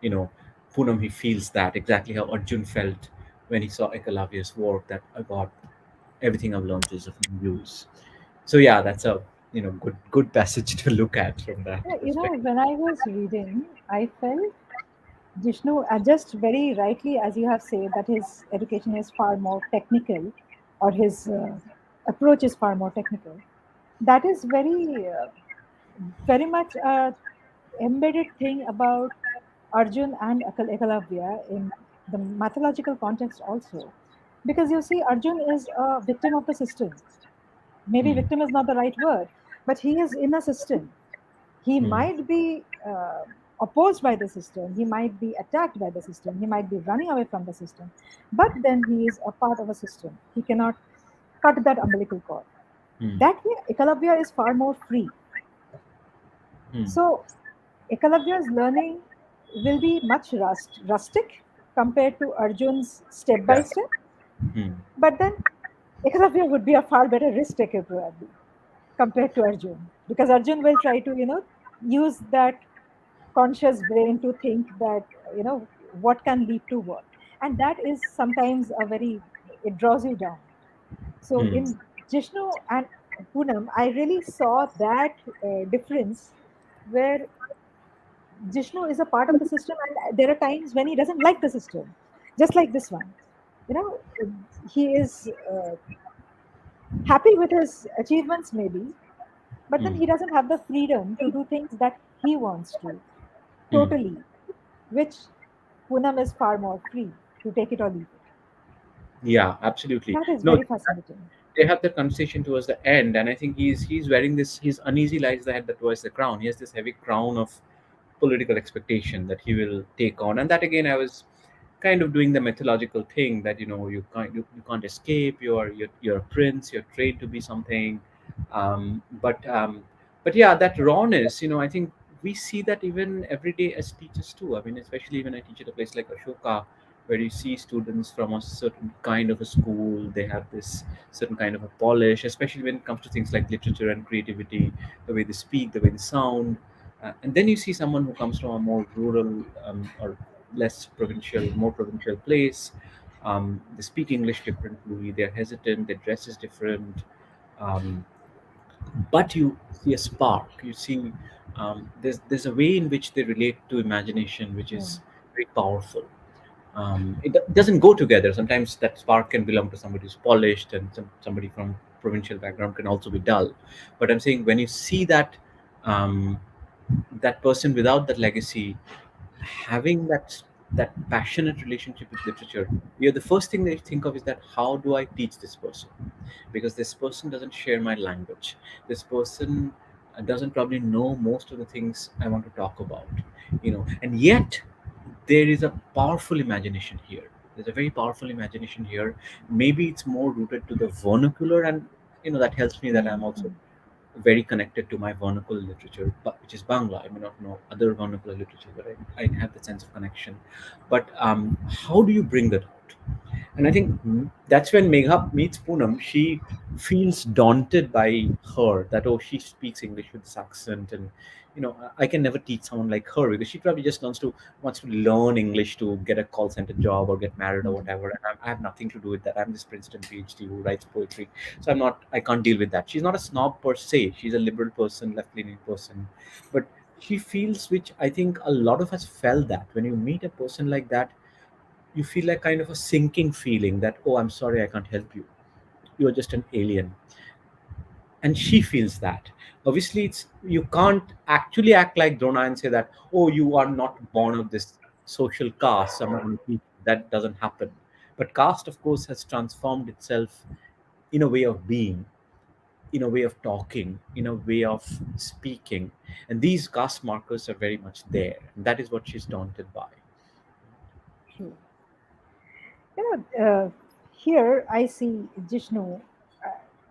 B: you know Poonam, he feels that exactly how Arjun felt when he saw Ekalavya's work, that, oh God, everything I've learned is of no use. So yeah, that's a good passage to look at from that
A: Yeah,
B: perspective.
A: when I was reading, I felt Jishnu, just very rightly, as you have said, that his education is far more technical, or his approach is far more technical. That is very much a embedded thing about Arjun and Ekalavya in the mythological context also. Because you see, Arjun is a victim of the system. Maybe
B: Hmm.
A: victim is not the right word, but he is in a system. He
B: Hmm.
A: might be opposed by the system, he might be attacked by the system, he might be running away from the system, but then he is a part of a system. He cannot cut that umbilical cord.
B: Hmm.
A: That way, Ekalavya is far more free.
B: Hmm.
A: So, Ekalavya's learning will be much rustic compared to Arjun's step by
B: Exactly.
A: step,
B: Hmm.
A: but then Ekalavya would be a far better risk taker probably compared to Arjun, because Arjun will try to, use that conscious brain to think that, what can lead to what. And that is sometimes it draws you down. So
B: Hmm.
A: in Jishnu and Poonam, I really saw that difference where Jishnu is a part of the system, and there are times when he doesn't like the system, just like this one. You know, he is happy with his achievements, maybe, but then
B: Hmm.
A: he doesn't have the freedom to do things that he wants to
B: Hmm.
A: totally, which Poonam is far more free to take it or leave it.
B: Yeah, absolutely.
A: That is
B: No,
A: very fascinating.
B: they have the conversation towards the end, and I think he's wearing this. His uneasy lies the head that wears the crown. He has this heavy crown of political expectation that he will take on, and that again, I was kind of doing the mythological thing that you can't escape. You're a prince. You're trained to be something, but yeah, that rawness. I think we see that even every day as teachers too. I mean, especially when I teach at a place like Ashoka, where you see students from a certain kind of a school, they have this certain kind of a polish, especially when it comes to things like literature and creativity, the way they speak, the way they sound. And then you see someone who comes from a more rural, or less provincial, more provincial place. They speak English differently. They're hesitant. Their dress is different. Um, but you see a spark. You see, there's a way in which they relate to imagination, which
A: Yeah.
B: is very powerful. Doesn't go together. Sometimes that spark can belong to somebody who's polished, and somebody from provincial background can also be dull. But I'm saying, when you see um, that person without that legacy having that passionate relationship with literature, the first thing they think of is that, how do I teach this person? Because this person doesn't share my language. This person doesn't probably know most of the things I want to talk about. And yet there is a powerful imagination here. There's a very powerful imagination here. Maybe it's more rooted to the vernacular, and that helps me, that I'm also
A: Mm-hmm.
B: very connected to my vernacular literature, which is Bangla. I may not know other vernacular literature, but I have that sense of connection. But how do you bring that out? And I think that's when Megha meets Poonam. She feels daunted by her, that, oh, she speaks English with this accent, and I can never teach someone like her, because she probably just wants to learn English to get a call center job or get married or whatever. And I have nothing to do with that. I'm this Princeton PhD who writes poetry, so I can't deal with that. She's not a snob per se. She's a liberal person, left leaning person, but she feels, which I think a lot of us felt, that when you meet a person like that, you feel like kind of a sinking feeling that, oh, I'm sorry, I can't help you. You're just an alien. And she feels that. Obviously, you can't actually act like Drona and say that, oh, you are not born of this social caste among people. That doesn't happen. But caste, of course, has transformed itself in a way of being. in a way of talking, in a way of speaking. And these caste markers are very much there. And that is what she's daunted by.
A: True. Here I see Jishnu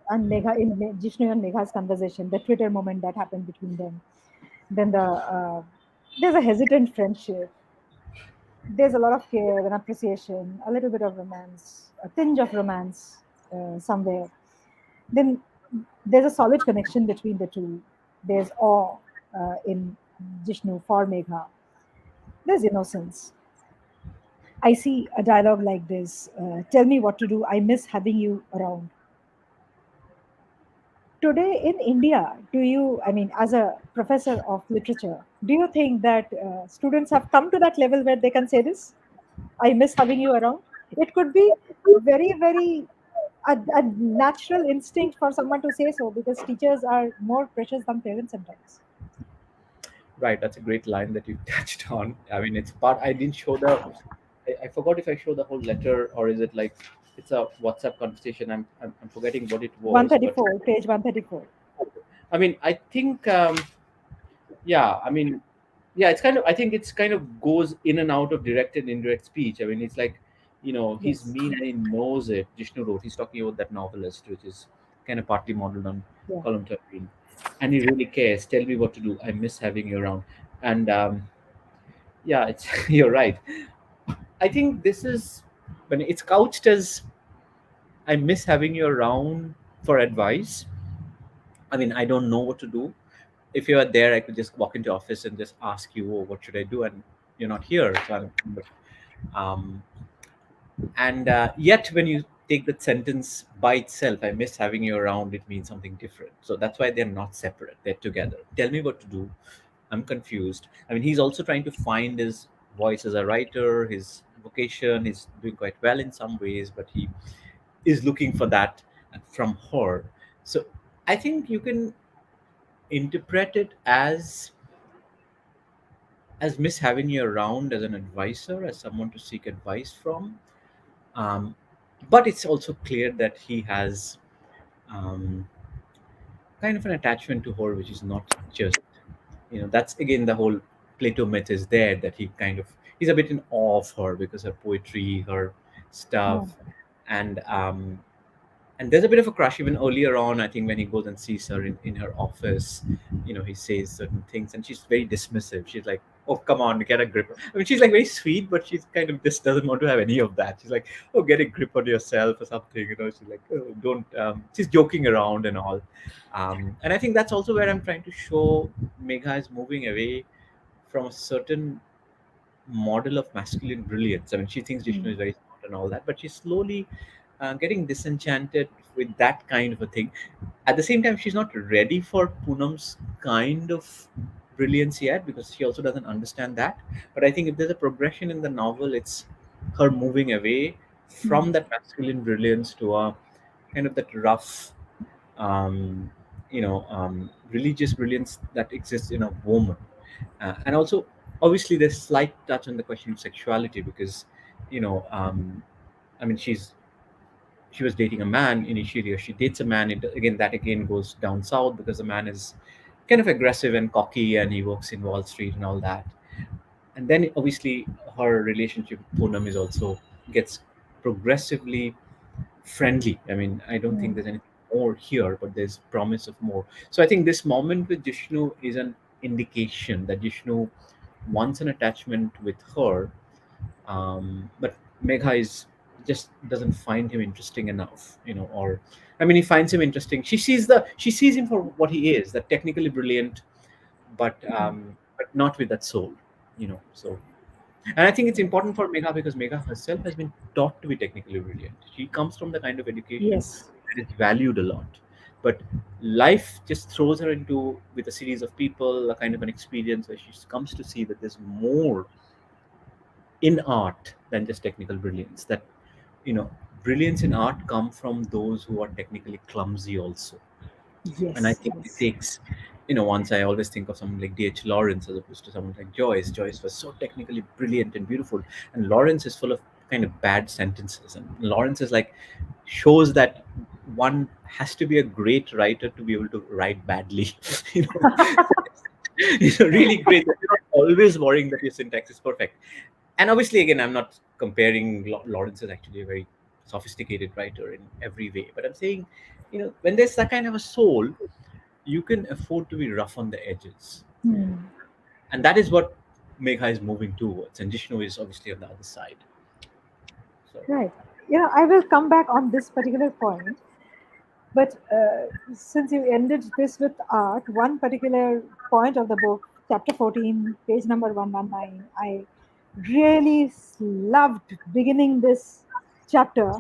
A: and Megha in Jishnu and Megha's conversation, the Twitter moment that happened between them. Then there's a hesitant friendship. There's a lot of care and appreciation, a little bit of romance, a tinge of romance somewhere. Then there's a solid connection between the two. There's awe in Jishnu for Megha. There's innocence. I see a dialogue like this: tell me what to do. I miss having you around. Today in India, do you, I mean, as a professor of literature, do you think that students have come to that level where they can say this? I miss having you around. It could be very, very a natural instinct for someone to say so because teachers are more precious than parents sometimes.
B: Right, that's a great line that you touched on. I mean, it's part. I didn't show the. I forgot if I show the whole letter or is it like it's a WhatsApp conversation. I'm forgetting what it was, but
A: 134, page 134.
B: I mean, I think yeah. I mean, yeah. It's kind of. I think it's kind of goes in and out of direct and indirect speech. I mean, it's like, he's
A: Yes.
B: mean and he knows it. Jishnu wrote. He's talking about that novelist, which is kind of partly modeled on
A: Yeah.
B: Column 13, and he really cares. Tell me what to do. I miss having you around. And yeah, it's you're right. I think this is when it's couched as I miss having you around for advice. I mean, I don't know what to do. If you are there, I could just walk into office and just ask you, oh, what should I do? And you're not here. So um, and yet, when you take that sentence by itself, I miss having you around, it means something different. So that's why they're not separate, they're together. Tell me what to do. I'm confused. I mean, he's also trying to find his voice as a writer, his vocation. He's doing quite well in some ways, but he is looking for that from her. So I think you can interpret it as miss having you around as an advisor, as someone to seek advice from. Um, but it's also clear that he has um, kind of an attachment to her, which is not just, that's again the whole Plato myth is there, that he's a bit in awe of her because her poetry, her
A: Yeah.
B: stuff, and there's a bit of a crush even earlier on. I think when he goes and sees her in her office, he says certain things and she's very dismissive. She's like, oh, come on, get a grip. I mean, she's like very sweet, but she's kind of just doesn't want to have any of that. She's like, oh, get a grip on yourself or something. She's like, oh, don't she's joking around and all. And I think that's also where I'm trying to show Megha is moving away from a certain model of masculine brilliance. I mean, she thinks Vishnu
A: Hmm.
B: is very smart and all that, but she's slowly getting disenchanted with that kind of a thing. At the same time, she's not ready for Poonam's kind of brilliance yet because she also doesn't understand that. But I think if there's a progression in the novel, it's her moving away
A: Hmm.
B: from that masculine brilliance to a kind of that rough, um, religious brilliance that exists in a woman. And also, obviously, there's slight touch on the question of sexuality because, you know, um, I mean, she was dating a man initially, or she dates a man. Again, that again goes down south because the man is kind of aggressive and cocky, and he works in Wall Street and all that. And then obviously, her relationship with Poonam is also gets progressively friendly. I mean, I don't think
A: Hmm.
B: there's anything more here, but there's promise of more. So I think this moment with Jishnu is an indication that Jishnu wants an attachment with her, but Megha is just doesn't find him interesting enough, or I mean, he finds him interesting. She sees him for what he is, that technically brilliant,
A: Hmm.
B: but not with that soul. So, and I think it's important for Megha because Megha herself has been taught to be technically brilliant. She comes from the kind of education
A: Yes.
B: that is valued a lot. But life just throws her into with a series of people, a kind of an experience where she comes to see that there's more in art than just technical brilliance. That you know, brilliance in art come from those who are technically clumsy also. And I
A: Yes.
B: think it
A: Yes.
B: takes, once I always think of someone like D.H. Lawrence as opposed to someone like Joyce. Joyce was so technically brilliant and beautiful, and Lawrence is full of kind of bad sentences. And Lawrence is like shows that. one has to be a great writer to be able to write badly. you know, really great. You're not always worrying that your syntax is perfect. And obviously, again, I'm not comparing. Lawrence is actually a very sophisticated writer in every way, but I'm saying, when there's that kind of a soul, you can afford to be rough on the edges,
A: Hmm.
B: and that is what Megha is moving towards, and Jishnu is obviously on the other side. So,
A: Right. I will come back on this particular point. But since you ended this with art, one particular point of the book, chapter 14, page number 119, I really loved beginning this chapter.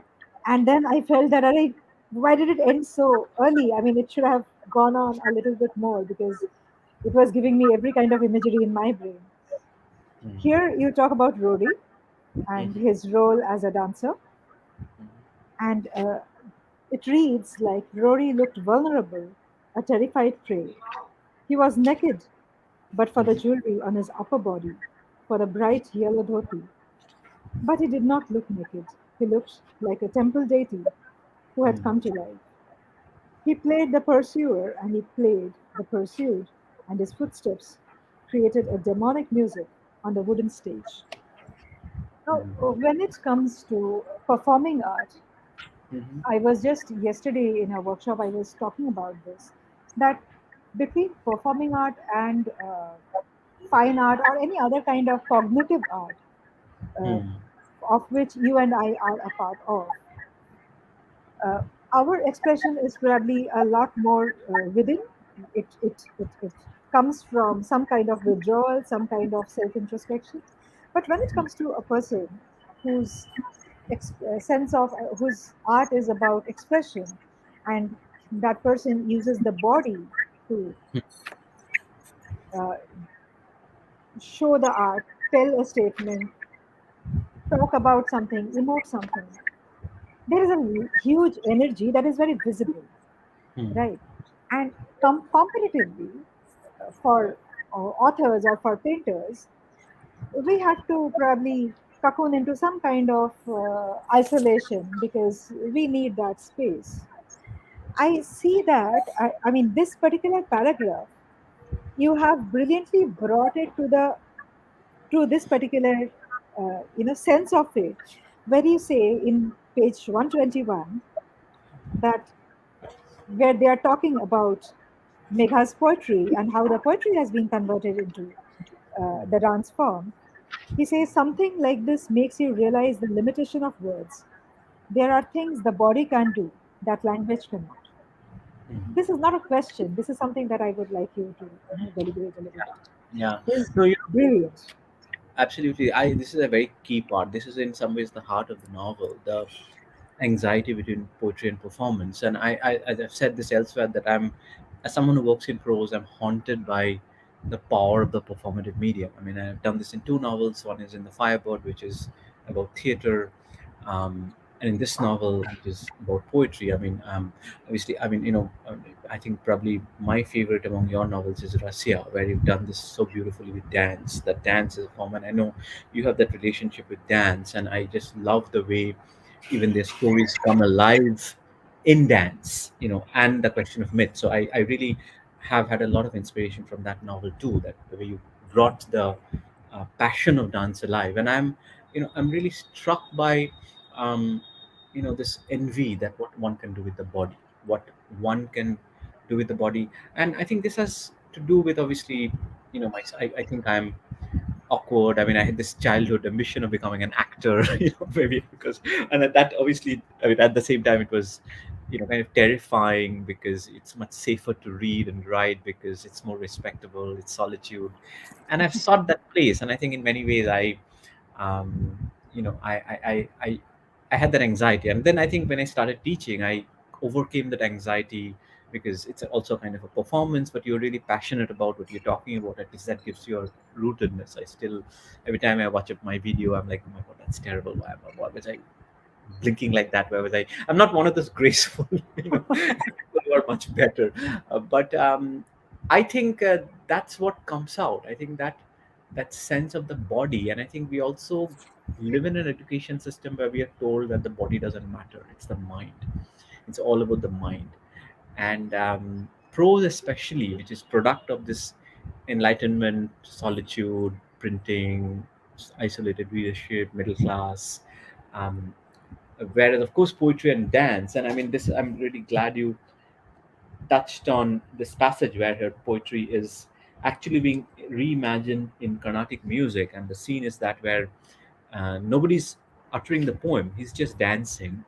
A: And then I felt that, why did it end so early? I mean, it should have gone on a little bit more because it was giving me every kind of imagery in my brain.
B: mm,
A: Here you talk about Rory and
B: mhm,
A: his role as a dancer. And it reads like Rory looked vulnerable, a terrified prey. He was naked, but for the
B: mhm,
A: jewelry on his upper body, for the bright yellow dhoti. But he did not look naked. He looked like a temple deity who had come
B: mm,
A: to life. He played the pursuer and he played the pursued, and his footsteps created a demonic music on the wooden stage. Now,
B: mm,
A: when it comes to performing art,
B: mhm,
A: I was just yesterday in a workshop, I was talking about this, that between performing art and fine art or any other kind of cognitive art, uh,
B: mm,
A: of which you and I are a part of, uh, our expression is probably a lot more within. It comes from some kind of withdrawal, some kind of self introspection. But when it comes to a person whose sense of whose art is about expression, and that person uses the body to uh, show the art, tell a statement, talk about something, emote something, there is a huge energy that is very visible,
B: mm,
A: right? And comparatively, for authors or for painters, we have to probably cocoon into some kind of isolation because we need that space. I see that. I mean, this particular paragraph, you have brilliantly brought it to this particular sense of it, where you say in page 121 that where they are talking about Megha's poetry and how the poetry has been converted into the dance form. He says something like this makes you realize the limitation of words. There are things the body can do that language cannot. This is not a question. This is something that I would like you to deliberate a little bit.
B: yeah.
A: Is
B: No,
A: brilliant.
B: absolutely. I This is a very key part. This is in some ways the heart of the novel, the anxiety between poetry and performance. And as I've said this elsewhere, that as someone who works in prose, I'm haunted by the power of the performative medium. I mean, I've done this in two novels. One is in The Firebird, which is about theater, and in this novel, which is about poetry. I mean, obviously, I mean, I think probably my favorite among your novels is Rasya, where you've done this so beautifully with dance. That dance is a form, and I know you have that relationship with dance, and I just love the way even their stories come alive in dance, and the question of myth. So I really have had a lot of inspiration from that novel too, that the way you brought the passion of dance alive. And I'm really struck by this envy that what one can do with the body, what one can do with the body. And I think this has to do with, obviously, I think I'm awkward. I mean, I had this childhood ambition of becoming an actor, maybe because, and that obviously, I mean, at the same time, it was, kind of terrifying because it's much safer to read and write because it's more respectable, it's solitude. And I've sought that place. And I think in many ways, I had that anxiety. And then I think when I started teaching, I overcame that anxiety because it's also kind of a performance, but you're really passionate about what you're talking about. At least that gives you a rootedness. I still, every time I watch up my video, I'm like, oh my God, that's terrible. Why was I blinking like that? Why was I? I'm not one of those graceful, people who are much better. But I think that's what comes out. I think that sense of the body. And I think we also live in an education system where we are told that the body doesn't matter, it's the mind. It's all about the mind. And prose especially, which is product of this enlightenment, solitude, printing, isolated readership, middle class, um, whereas of course poetry and dance. And I mean this, I'm really glad you touched on this passage where her poetry is actually being reimagined in Carnatic music, and the scene is that where nobody's uttering the poem, he's just dancing,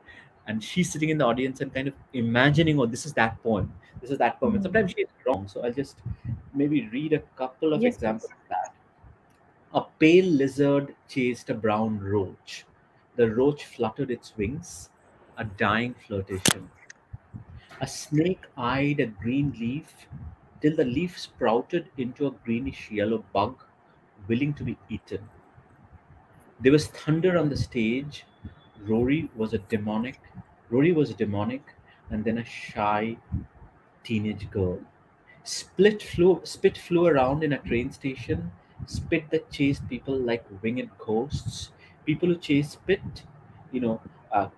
B: and she's sitting in the audience and kind of imagining, oh, this is that poem, this is that poem. And
A: Hmm.
B: sometimes she's wrong, so I'll just maybe read a couple of
A: Yes,
B: examples
A: please.
B: of that. A pale lizard chased a brown roach. The roach fluttered its wings, a dying flirtation. A snake eyed a green leaf till the leaf sprouted into a greenish yellow bug willing to be eaten. There was thunder on the stage. Rory was a demonic. Rory was demonic, and then a shy teenage girl. Spit flew around in a train station. Spit that chased people like winged ghosts. People who chase spit,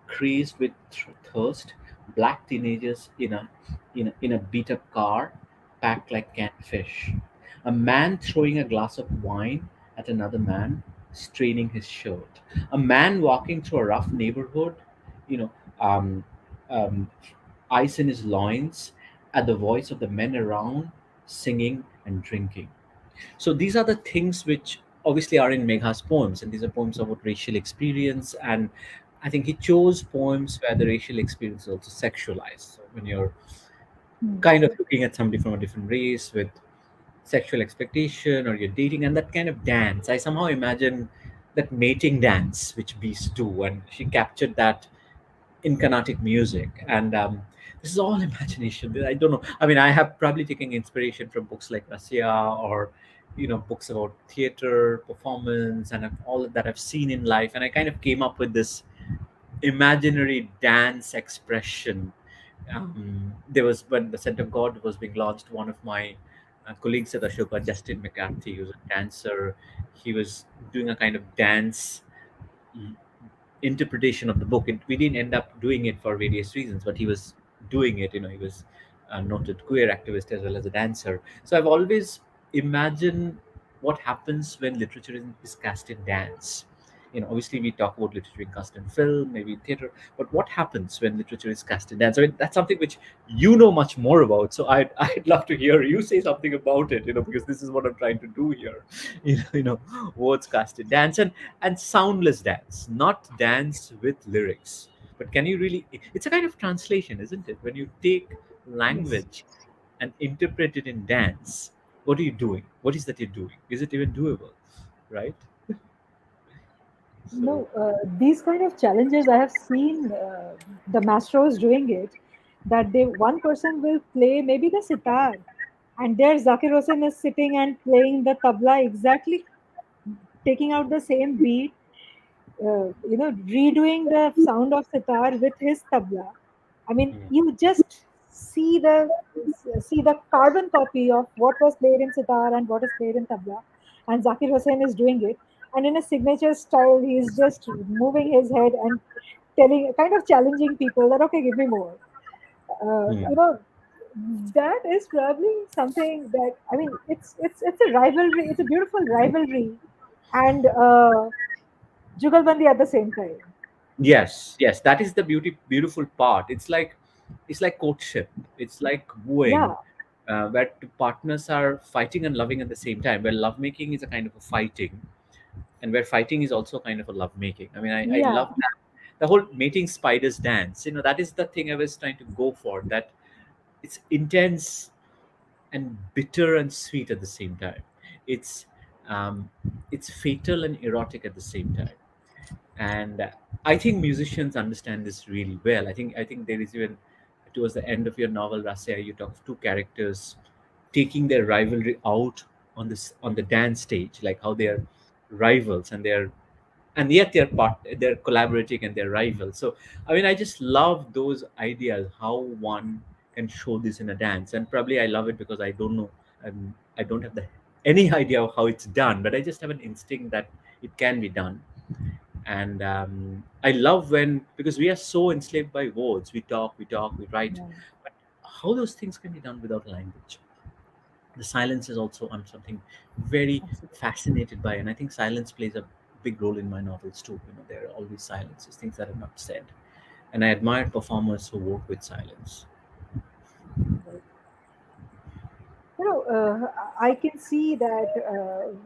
B: crazed with thirst. Black teenagers in a beat up car, packed like canned fish. A man throwing a glass of wine at another man, straining his shirt. A man walking through a rough neighborhood, you know, um, um, ice in his loins, at the voice of the men around, singing and drinking. So these are the things which obviously are in Megha's poems, and these are poems about racial experience. And I think he chose poems where the racial experience is also sexualized. So when you're
A: Hmm.
B: kind of looking at somebody from a different race with sexual expectation, or you're dating, and that kind of dance, I somehow imagine that mating dance which bees do, and she captured that in Carnatic music. And this is all imagination. I don't know. I mean, I have probably taken inspiration from books like Russia, or books about theater performance, and all of that I've seen in life. And I kind of came up with this imaginary dance expression. There was, when the Scent of God was being launched, one of my colleagues at Ashoka, Justin McCarthy, who was a dancer, he was doing a kind of dance interpretation of the book. We didn't end up doing it for various reasons, but he was doing it. He was a noted queer activist as well as a dancer. So I've always imagined what happens when literature is cast in dance. Obviously we talk about literature being cast in film, maybe in theater, but what happens when literature is cast in dance? I mean, that's something which you know much more about. So I'd love to hear you say something about it. Because this is what I'm trying to do here. Words cast in dance, and soundless dance, not dance with lyrics. But can you really? It's a kind of translation, isn't it? When you take
A: Yes.
B: language and interpret it in dance, what are you doing? What is that you're doing? Is it even doable? Right? So,
A: No, these kind of challenges I have seen the mastros doing it. That they one person will play maybe the sitar, and there Zakir Hussain is sitting and playing the tabla exactly, taking out the same beat, redoing the sound of sitar with his tabla. I mean,
B: mm,
A: you just see the carbon copy of what was played in sitar and what is played in tabla, and Zakir Hussain is doing it, and in a signature style, he is just moving his head and telling, kind of challenging people that okay, give me more. Uh,
B: mm.
A: you know, that is probably something that, I mean, it's a rivalry. It's a beautiful rivalry, and jugalbandi at the same time.
B: Yes, yes, that is the beautiful part. It's like courtship. It's like
A: Yeah,
B: wooing, where two partners are fighting and loving at the same time. Where lovemaking is a kind of a fighting, and where fighting is also kind of a lovemaking. I mean, I
A: yeah,
B: love that. The whole mating spiders dance. That is the thing I was trying to go for. That it's intense and bitter and sweet at the same time. It's um, it's fatal and erotic at the same time. And I think musicians understand this really well. I think there is even, towards the end of your novel Rasya, you talk of two characters taking their rivalry out on the dance stage, like how they are rivals, and yet they're collaborating and they're rivals. So I mean, I just love those ideas, how one can show this in a dance. And probably I love it because I don't know, I don't have any idea of how it's done, but I just have an instinct that it can be done. And I love when, because we are so enslaved by words, we talk, we write,
A: Yeah,
B: but how those things can be done without language. The silence is also, I'm something very
A: absolutely.
B: fascinated by, and I think silence plays a big role in my novels too. There are always silences, things that are not said, and I admire performers who work with silence.
A: Right. I can see that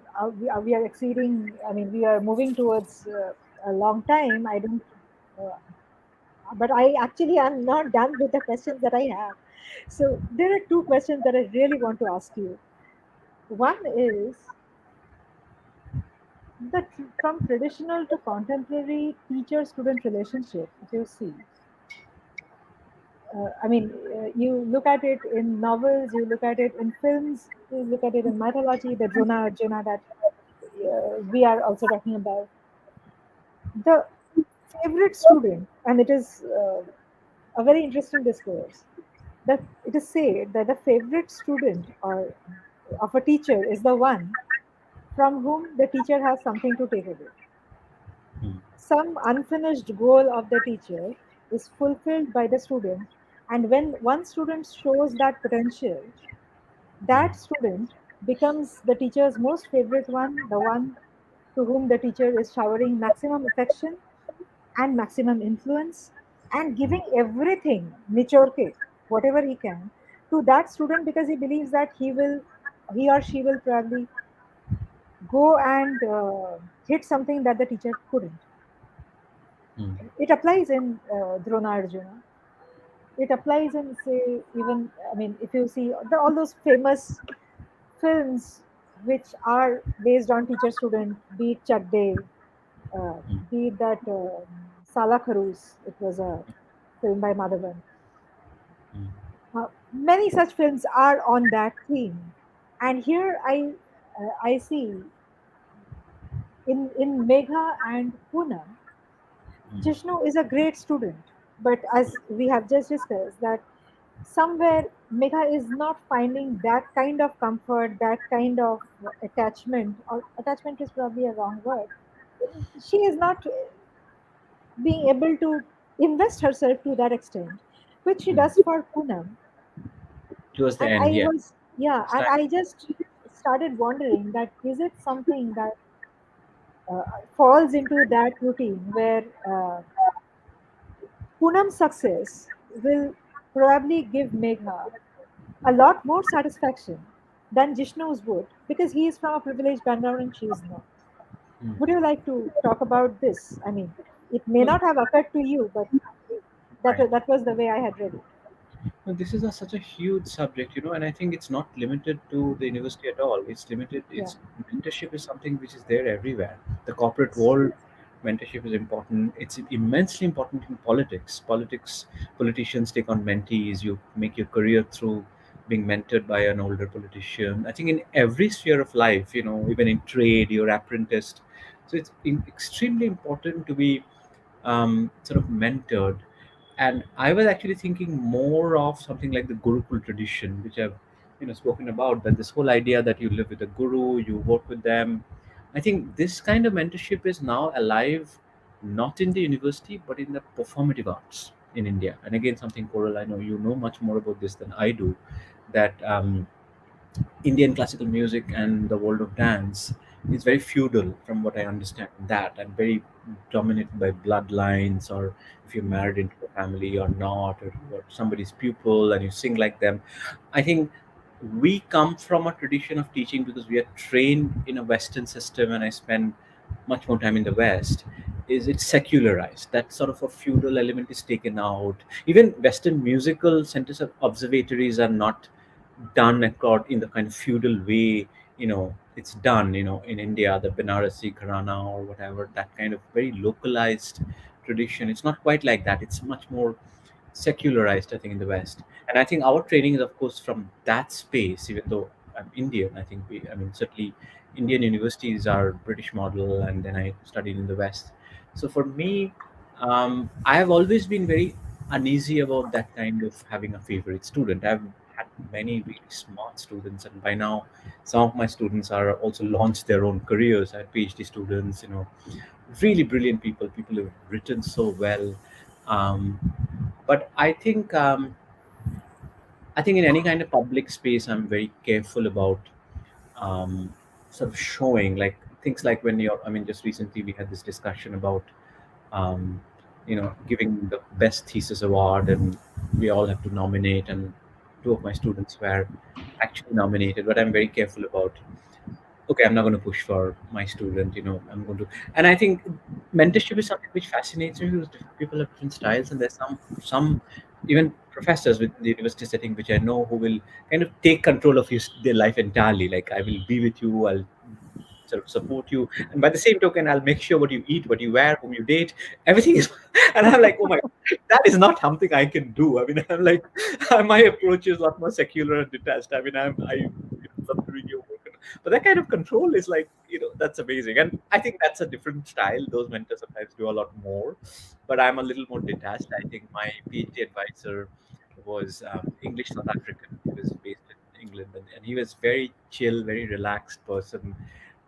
A: we are exceeding. I mean, we are moving towards a long time. I don't, uh, but I actually am not done with the questions that I have. So there are two questions that I really want to ask you. One is from traditional to contemporary teacher-student relationship. If you see, you look at it in novels, you look at it in films, you look at it in mythology. The Drona Arjuna that we are also talking about. The favorite student, and it is a very interesting discourse, that it is said that the favorite student or of a teacher is the one from whom the teacher has something to take away.
B: Hmm.
A: Some unfinished goal of the teacher is fulfilled by the student, and when one student shows that potential,
B: Hmm.
A: that student becomes the teacher's most favorite one, the one to whom the teacher is showering maximum affection and maximum influence and
B: Hmm.
A: giving everything, nichorke, whatever he can, to that student because he believes that he or she will probably go and hit something that the teacher couldn't.
B: Hmm.
A: It applies in Drona Arjuna. It applies in, say, even, I mean, if you see all those famous films which are based on teacher student, be it Chak De,
B: Hmm.
A: be it that Sala Kharus, it was a film by Madhavan.
B: Hmm.
A: Many such films are on that theme. And here I see in Megha and Poonam,
B: Hmm.
A: Jishnu is a great student. But as we have just discussed, that somewhere Megha is not finding that kind of comfort, that kind of attachment, or attachment is probably a wrong word. She is not being able to invest herself to that extent, which she
B: Hmm.
A: does for Poonam.
B: Towards the
A: And
B: end,
A: I
B: yeah.
A: was, yeah,
B: It's
A: and
B: time.
A: I just started wondering that is it something that falls into that routine where Poonam's success will probably give Megha a lot more satisfaction than Jishnu's would because he is from a privileged background and she is not.
B: Hmm.
A: Would you like to talk about this? I mean, it may
B: No,
A: not have occurred to you, but
B: right.
A: that was the way I had read it.
B: No, this is such a huge subject, and I think it's not limited to the university at all. It's limited.
A: Yeah.
B: It's mentorship is something which is there everywhere. The corporate
A: Yes.
B: world, mentorship is important. It's immensely important in politics. Politicians take on mentees. You make your career through being mentored by an older politician. I think in every sphere of life, even in trade, you're apprenticed. So it's extremely important to be sort of mentored. And I was actually thinking more of something like the Gurukul tradition, which I've spoken about. That this whole idea that you live with a guru, you work with them. I think this kind of mentorship is now alive, not in the university, but in the performative arts in India. And again, something, Coral, I know you know much more about this than I do. That Indian classical music and the world of dance is very feudal, from what I understand. That, and very dominated by bloodlines, or if you're
A: Mm.
B: married into a family or not, or you're somebody's pupil and you sing like them. I think we come from a tradition of teaching because we are trained in a Western system, and I spend much more time in the West. Is it secularized? That sort of a feudal element is taken out. Even Western musical centers of observatories are not done in the kind of feudal way it's done in India, the Banarasi Gharana or whatever, that kind of very localized tradition. It's not quite like that. It's much more secularized, I think, in the West. And I think our training is, of course, from that space. Even though I'm Indian, I think certainly Indian universities are British model, and then I studied in the West. So for me, I have always been very uneasy about that kind of having a favorite student. I've had many really smart students, and by now, some of my students are also launched their own careers. I had PhD students, really brilliant people, people who've written so well. Um, but I think in any kind of public space, I'm very careful about um, sort of showing like things like when you're. I mean, just recently we had this discussion about um, giving the best thesis award, and we all have to nominate, and two of my students were actually nominated. But I'm very careful about, okay, I'm not going to push for my student, I'm going to. And I think mentorship is something which fascinates me because different people have different styles, and there's some even professors with the university setting which I know who will kind of take control of their life entirely. Like, I will be with you, I'll sort of support you, and by the same token, I'll make sure what you eat, what you wear, whom you date, everything is. And I'm like, oh my, that is not something I can do. I mean, I'm like, my approach is a lot more secular and detached. I mean, I love doing your work, but that kind of control is like, that's amazing. And I think that's a different style. Those mentors sometimes do a lot more, but I'm a little more detached. I think my PhD advisor was English South African. He was based in England, and he was very chill, very relaxed person,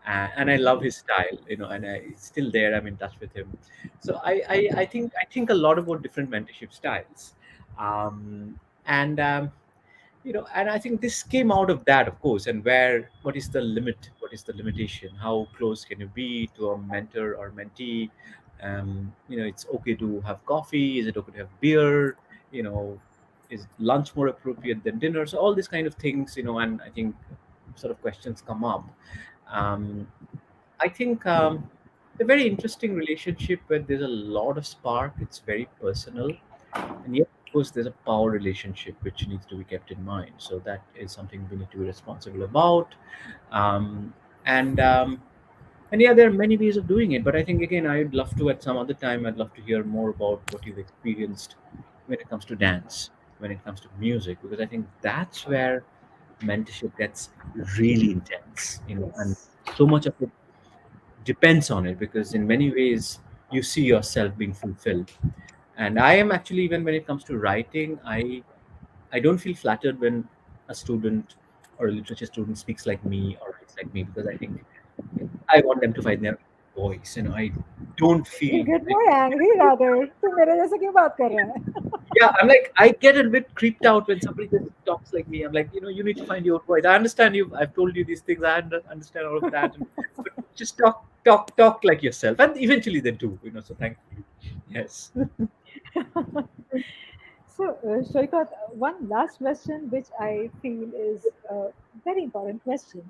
B: and I love his style, and he's still there. I'm in touch with him, so I think a lot about different mentorship styles, and and I think this came out of that, of course. And what is the limit? What is the limitation? How close can you be to a mentor or mentee? It's okay to have coffee. Is it okay to have beer? You know, is lunch more appropriate than dinner? So all these kind of things, and I think sort of questions come up. Um, I think a very interesting relationship where there's a lot of spark. It's very personal, and yet, of course, there's a power relationship which needs to be kept in mind. So that is something we need to be responsible about. Um, and and yeah, there are many ways of doing it. But I think again, I'd love to at some other time. I'd love to hear more about what you've experienced when it comes to dance, when it comes to music, because I think that's where mentorship gets really intense. And
A: Yes.
B: so much of it depends on it, because in many ways you see yourself being fulfilled. And I am actually, even when it comes to writing, I don't feel flattered when a student or a literature student speaks like me or writes like me, because I think I want them to find their voice. I don't
A: You
B: feel.
A: get more angry rather. तू मेरे जैसे क्यों बात कर रहा है?
B: Yeah, I'm like, I get a bit creeped out when somebody just talks like me. I'm like, you need to find your own voice. I understand you. I've told you these things. I understand all of that. But just talk like yourself. And eventually they do. So thankfully, yes.
A: So, Shoikat, one last question, which I feel is a very important question.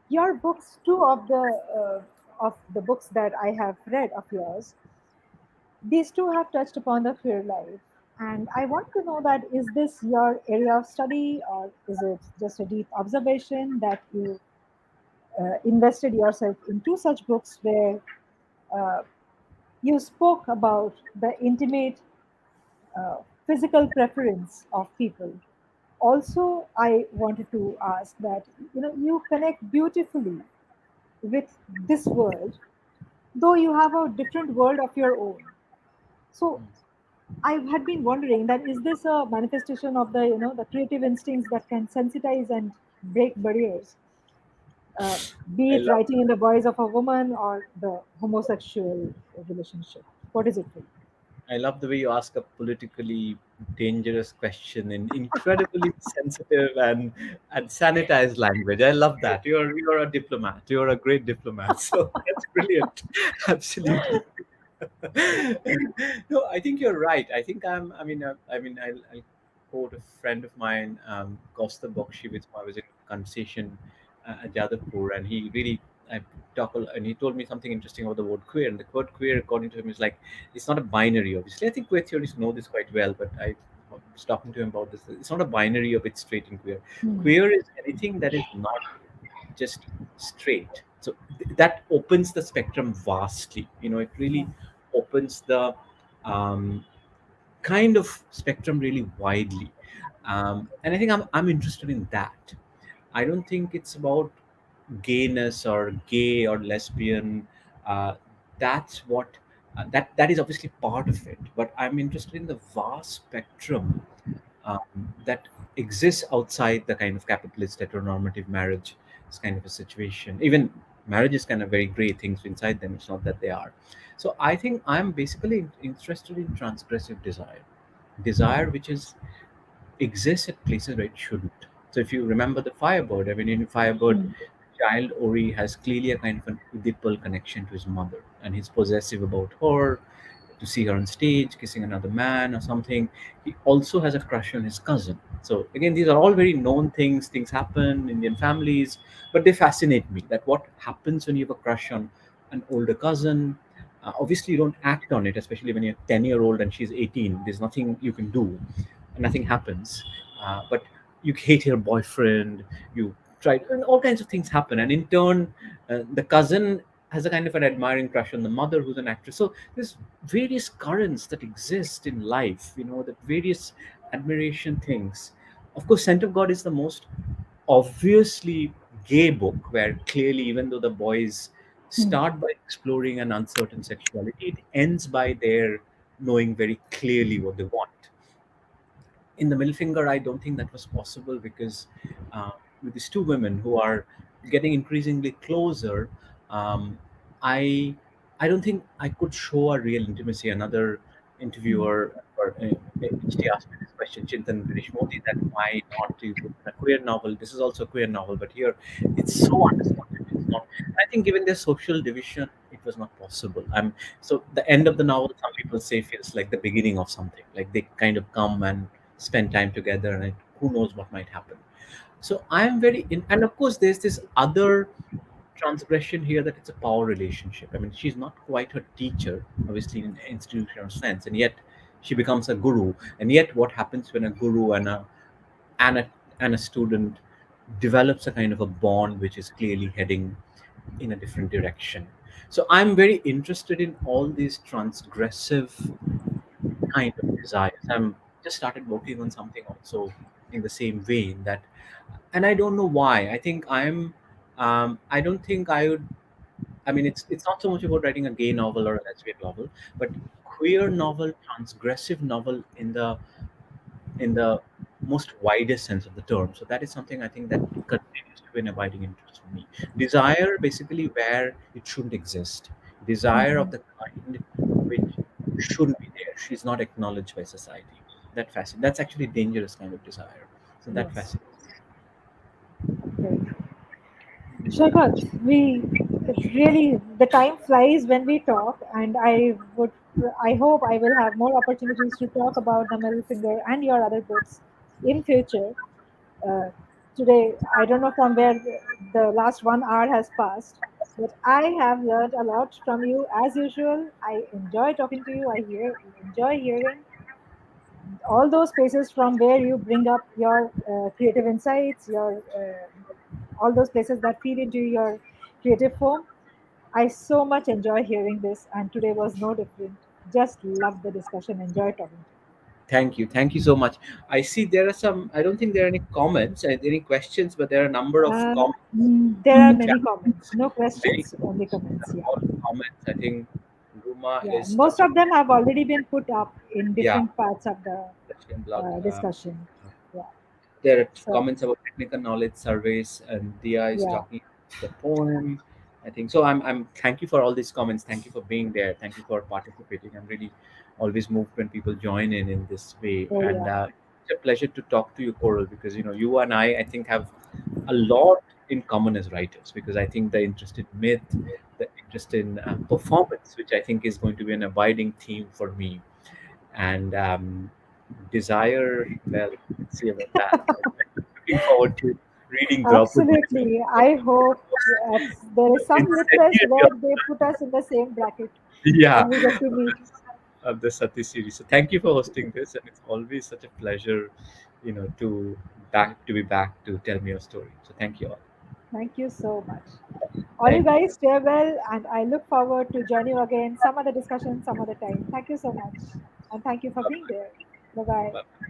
A: Your books, two of the books that I have read of yours, these two have touched upon the queer life, and I want to know that is this your area of study, or is it just a deep observation that you invested yourself into such books where uh, you spoke about the intimate uh, physical preference of people. Also, I wanted to ask that you connect beautifully with this world, though you have a different world of your own. So I had been wondering that is this a manifestation of the creative instincts that can sensitize and break barriers, uh, be
B: I
A: it
B: love
A: writing in the voice of a woman or the homosexual relationship? What is it for you?
B: I love the way you ask a politically dangerous question in incredibly sensitive and sanitized language. I love that. You're a diplomat. You're a great diplomat. So that's brilliant. Absolutely. No, I think you're right. I think I quote a friend of mine, Costa Bokshi, with whom I was in conversation at Jadavpur, and he really, I and he told me something interesting about the word queer. And the word queer, according to him, is like, it's not a binary. Obviously, I think queer theorists know this quite well, but I was talking to him about this. It's not a binary of it's straight and queer.
A: Hmm.
B: Queer is anything that is not just straight. So that opens the spectrum vastly. It
A: Yeah.
B: really opens the um, kind of spectrum really widely. And I think I'm interested in that. I don't think it's about gayness or gay or lesbian. Uh, that's what that is obviously part of it. But I'm interested in the vast spectrum that exists outside the kind of capitalist heteronormative marriage kind of a situation. Even marriage is kind of very gray things inside them. It's not that they are. So I think I'm basically interested in transgressive desire, desire which is exists at places where it shouldn't. So if you remember the Firebird, I mean, in Firebird,
A: Mm.
B: child Ori has clearly a kind of an Oedipal connection to his mother, and he's possessive about her. To see her on stage kissing another man or something, he also has a crush on his cousin. So again, these are all very known things. Things happen in Indian families, but they fascinate me. That what happens when you have a crush on an older cousin. Obviously, you don't act on it, especially when you're 10-year-old and she's 18. There's nothing you can do, nothing happens. But you hate your boyfriend, you try, and all kinds of things happen. And in turn, the cousin has a kind of an admiring crush on the mother, who's an actress. So there's various currents that exist in life, that various admiration things. Of course, Scent of God is the most obviously gay book, where clearly, even though the boys
A: Mm.
B: start by exploring an uncertain sexuality, it ends by their knowing very clearly what they want. In the middle finger, I don't think that was possible, because uh, with these two women who are getting increasingly closer, um, i I don't think I could show a real intimacy. Another
A: Mm.
B: interviewer, or HT, asked me this question, Chintan Girish Modi, that why not you put in a queer novel. This is also a queer novel, but here it's so understated. It's not. I think given their social division, it was not possible. So the end of the novel, some people say, feels like the beginning of something. Like they kind of come and spend time together, and who knows what might happen. So I am very in, and of course there's this other transgression here, that it's a power relationship. I mean, she's not quite her teacher, obviously, in an institutional sense, and yet she becomes a guru. And yet what happens when a guru and a, and a student develops a kind of a bond which is clearly heading in a different direction. So I'm very interested in all these transgressive kind of desires. I'm just started working on something also in the same vein, that, and I don't know why. I think I don't think I would. I mean, it's not so much about writing a gay novel or a lesbian novel, but queer novel, transgressive novel in the most widest sense of the term. So that is something I think that continues to be an abiding interest for me. Desire, basically, where it shouldn't exist. Desire of
A: Mm.
B: the kind which shouldn't be there. She's not acknowledged by society. That fascinates. That's actually a dangerous kind of desire. So that
A: Yes.
B: fascinates.
A: Okay. Shaikat, we really, the time flies when we talk, and I hope I will have more opportunities to talk about the middle finger and your other books in future. Uh, Today, I don't know from where the last 1 hour has passed, but I have learned a lot from you as usual. I enjoy talking to you. Enjoy hearing all those places from where you bring up your creative insights, your all those places that feed into your creative form. I so much enjoy hearing this, and today was no different. Just love the discussion, enjoy talking to
B: Thank you. Thank you so much. I see there are some, I don't think there are any comments, any questions, but there are a number
A: you.
B: of comments
A: There
B: in
A: are
B: the
A: many
B: chat.
A: comments, no
B: Very
A: questions, only comments. Yeah,
B: all comments. I think Ruma
A: yeah.
B: is
A: Most
B: talking.
A: of them have already been put up in
B: Yeah,
A: different parts of the
B: Russian blog.
A: discussion. Yeah.
B: There are
A: So
B: comments about technical knowledge surveys, and Dia is
A: yeah,
B: talking about the poem. I think so. I'm. Thank you for all these comments. Thank you for being there. Thank you for participating. I'm really always moved when people join in this way,
A: oh
B: and
A: yeah,
B: it's a pleasure to talk to you, Coral, because you and I think have a lot in common as writers, because I think the interest in myth, the interest in performance, which I think is going to be an abiding theme for me, and desire. Well, let's see about that. Looking forward to reading Draupadi.
A: absolutely. I hope there is some litmus
B: Incendiary
A: where
B: of
A: they put us in the same bracket
B: yeah,
A: when we get to meet.
B: of the Sati series. So thank you for hosting this, and it's always such a pleasure, to be back to tell me your story. So thank you all.
A: Thank you so much. All you
B: Thank you.
A: guys, stay well, and I look forward to join you again some other discussion, some other time. Thank you so much, and thank you for being
B: Bye
A: there. Bye bye.
B: bye.